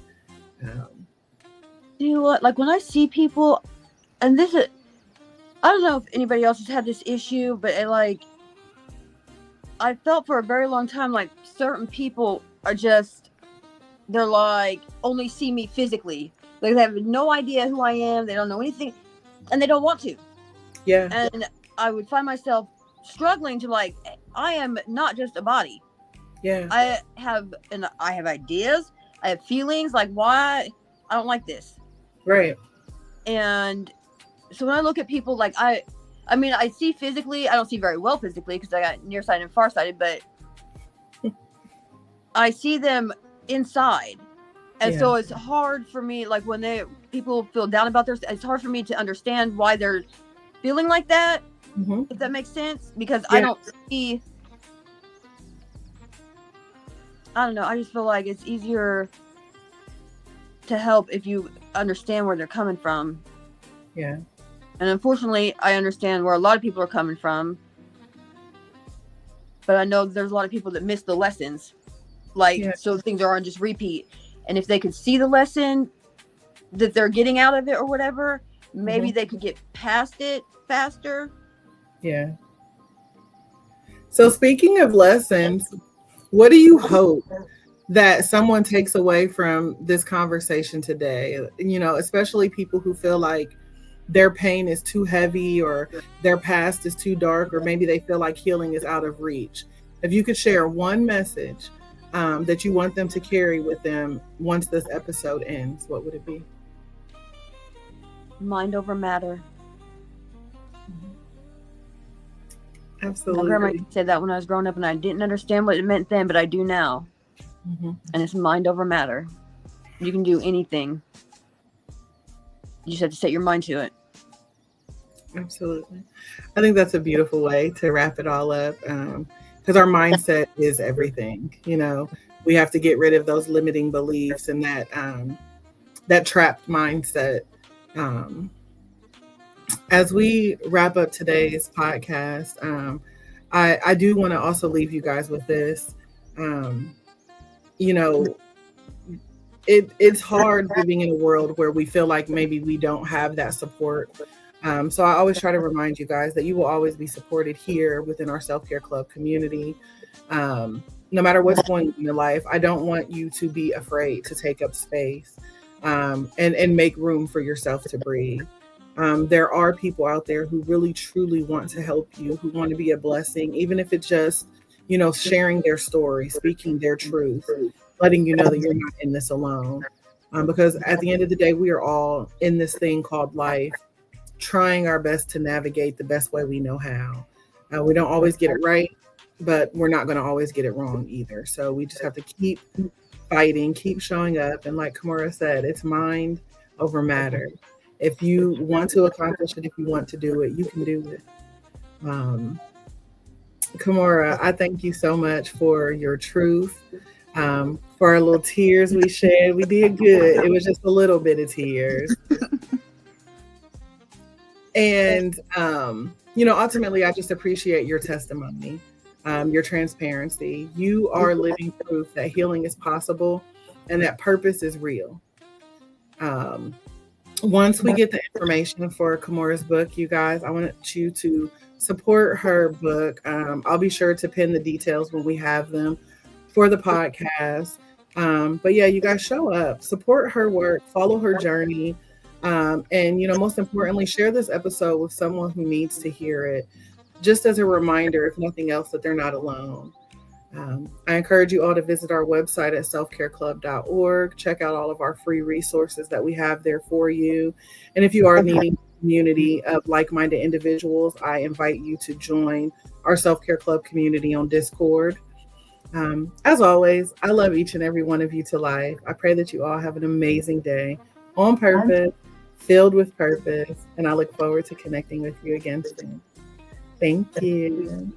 You know what? Like when I see people, and this is, I don't know if anybody else has had this issue, but I felt for a very long time like certain people are just, they're like, only see me physically. Like they have no idea who I am. They don't know anything, and they don't want to. Yeah. And I would find myself struggling to like, I am not just a body. Yeah. I have ideas. I have feelings. Like why I don't like this. Right. And so when I look at people, like I mean, I see physically. I don't see very well physically because I got nearsighted and farsighted, but I see them inside. And so it's hard for me, like when people feel down about theirs, it's hard for me to understand why they're feeling like that, if that makes sense, because I don't see, I don't know, I just feel like it's easier to help if you understand where they're coming from. Yeah. And unfortunately, I understand where a lot of people are coming from. But I know there's a lot of people that miss the lessons. So things are on just repeat. And if they could see the lesson that they're getting out of it or whatever, maybe they could get past it faster. Yeah. So speaking of lessons, what do you hope that someone takes away from this conversation today? Especially people who feel like their pain is too heavy or their past is too dark, or maybe they feel like healing is out of reach. If you could share one message that you want them to carry with them once this episode ends, what would it be? Mind over matter. Absolutely. My grandma said that when I was growing up, and I didn't understand what it meant then, but I do now. And it's mind over matter. You can do anything. You just have to set your mind to it. Absolutely. I think that's a beautiful way to wrap it all up, because our mindset is everything. We have to get rid of those limiting beliefs and that trapped mindset. As we wrap up today's podcast, I do want to also leave you guys with this. It's hard living in a world where we feel like maybe we don't have that support. So I always try to remind you guys that you will always be supported here within our Self-Care Club community. No matter what's going on in your life, I don't want you to be afraid to take up space and make room for yourself to breathe. There are people out there who really, truly want to help you, who want to be a blessing, even if it's just, sharing their story, speaking their truth, letting you know that you're not in this alone. Because at the end of the day, we are all in this thing called life, trying our best to navigate the best way we know how. We don't always get it right, but we're not going to always get it wrong either. So we just have to keep fighting, keep showing up. And like Kimuura said, it's mind over matter. If you want to accomplish it, if you want to do it, you can do it. Kimuura, I thank you so much for your truth, for our little tears we shed. We did good. It was just a little bit of tears. And, ultimately, I just appreciate your testimony, your transparency. You are living proof that healing is possible and that purpose is real. Once we get the information for Kimuura's book, you guys, I want you to support her book. I'll be sure to pin the details when we have them for the podcast. But yeah, you guys show up, support her work, follow her journey. And, most importantly, share this episode with someone who needs to hear it, just as a reminder, if nothing else, that they're not alone. I encourage you all to visit our website at selfcareclub.org. Check out all of our free resources that we have there for you. And if you are needing a community of like-minded individuals, I invite you to join our Self-Care Club community on Discord. As always, I love each and every one of you to life. I pray that you all have an amazing day on purpose, filled with purpose, and I look forward to connecting with you again soon. Thank you.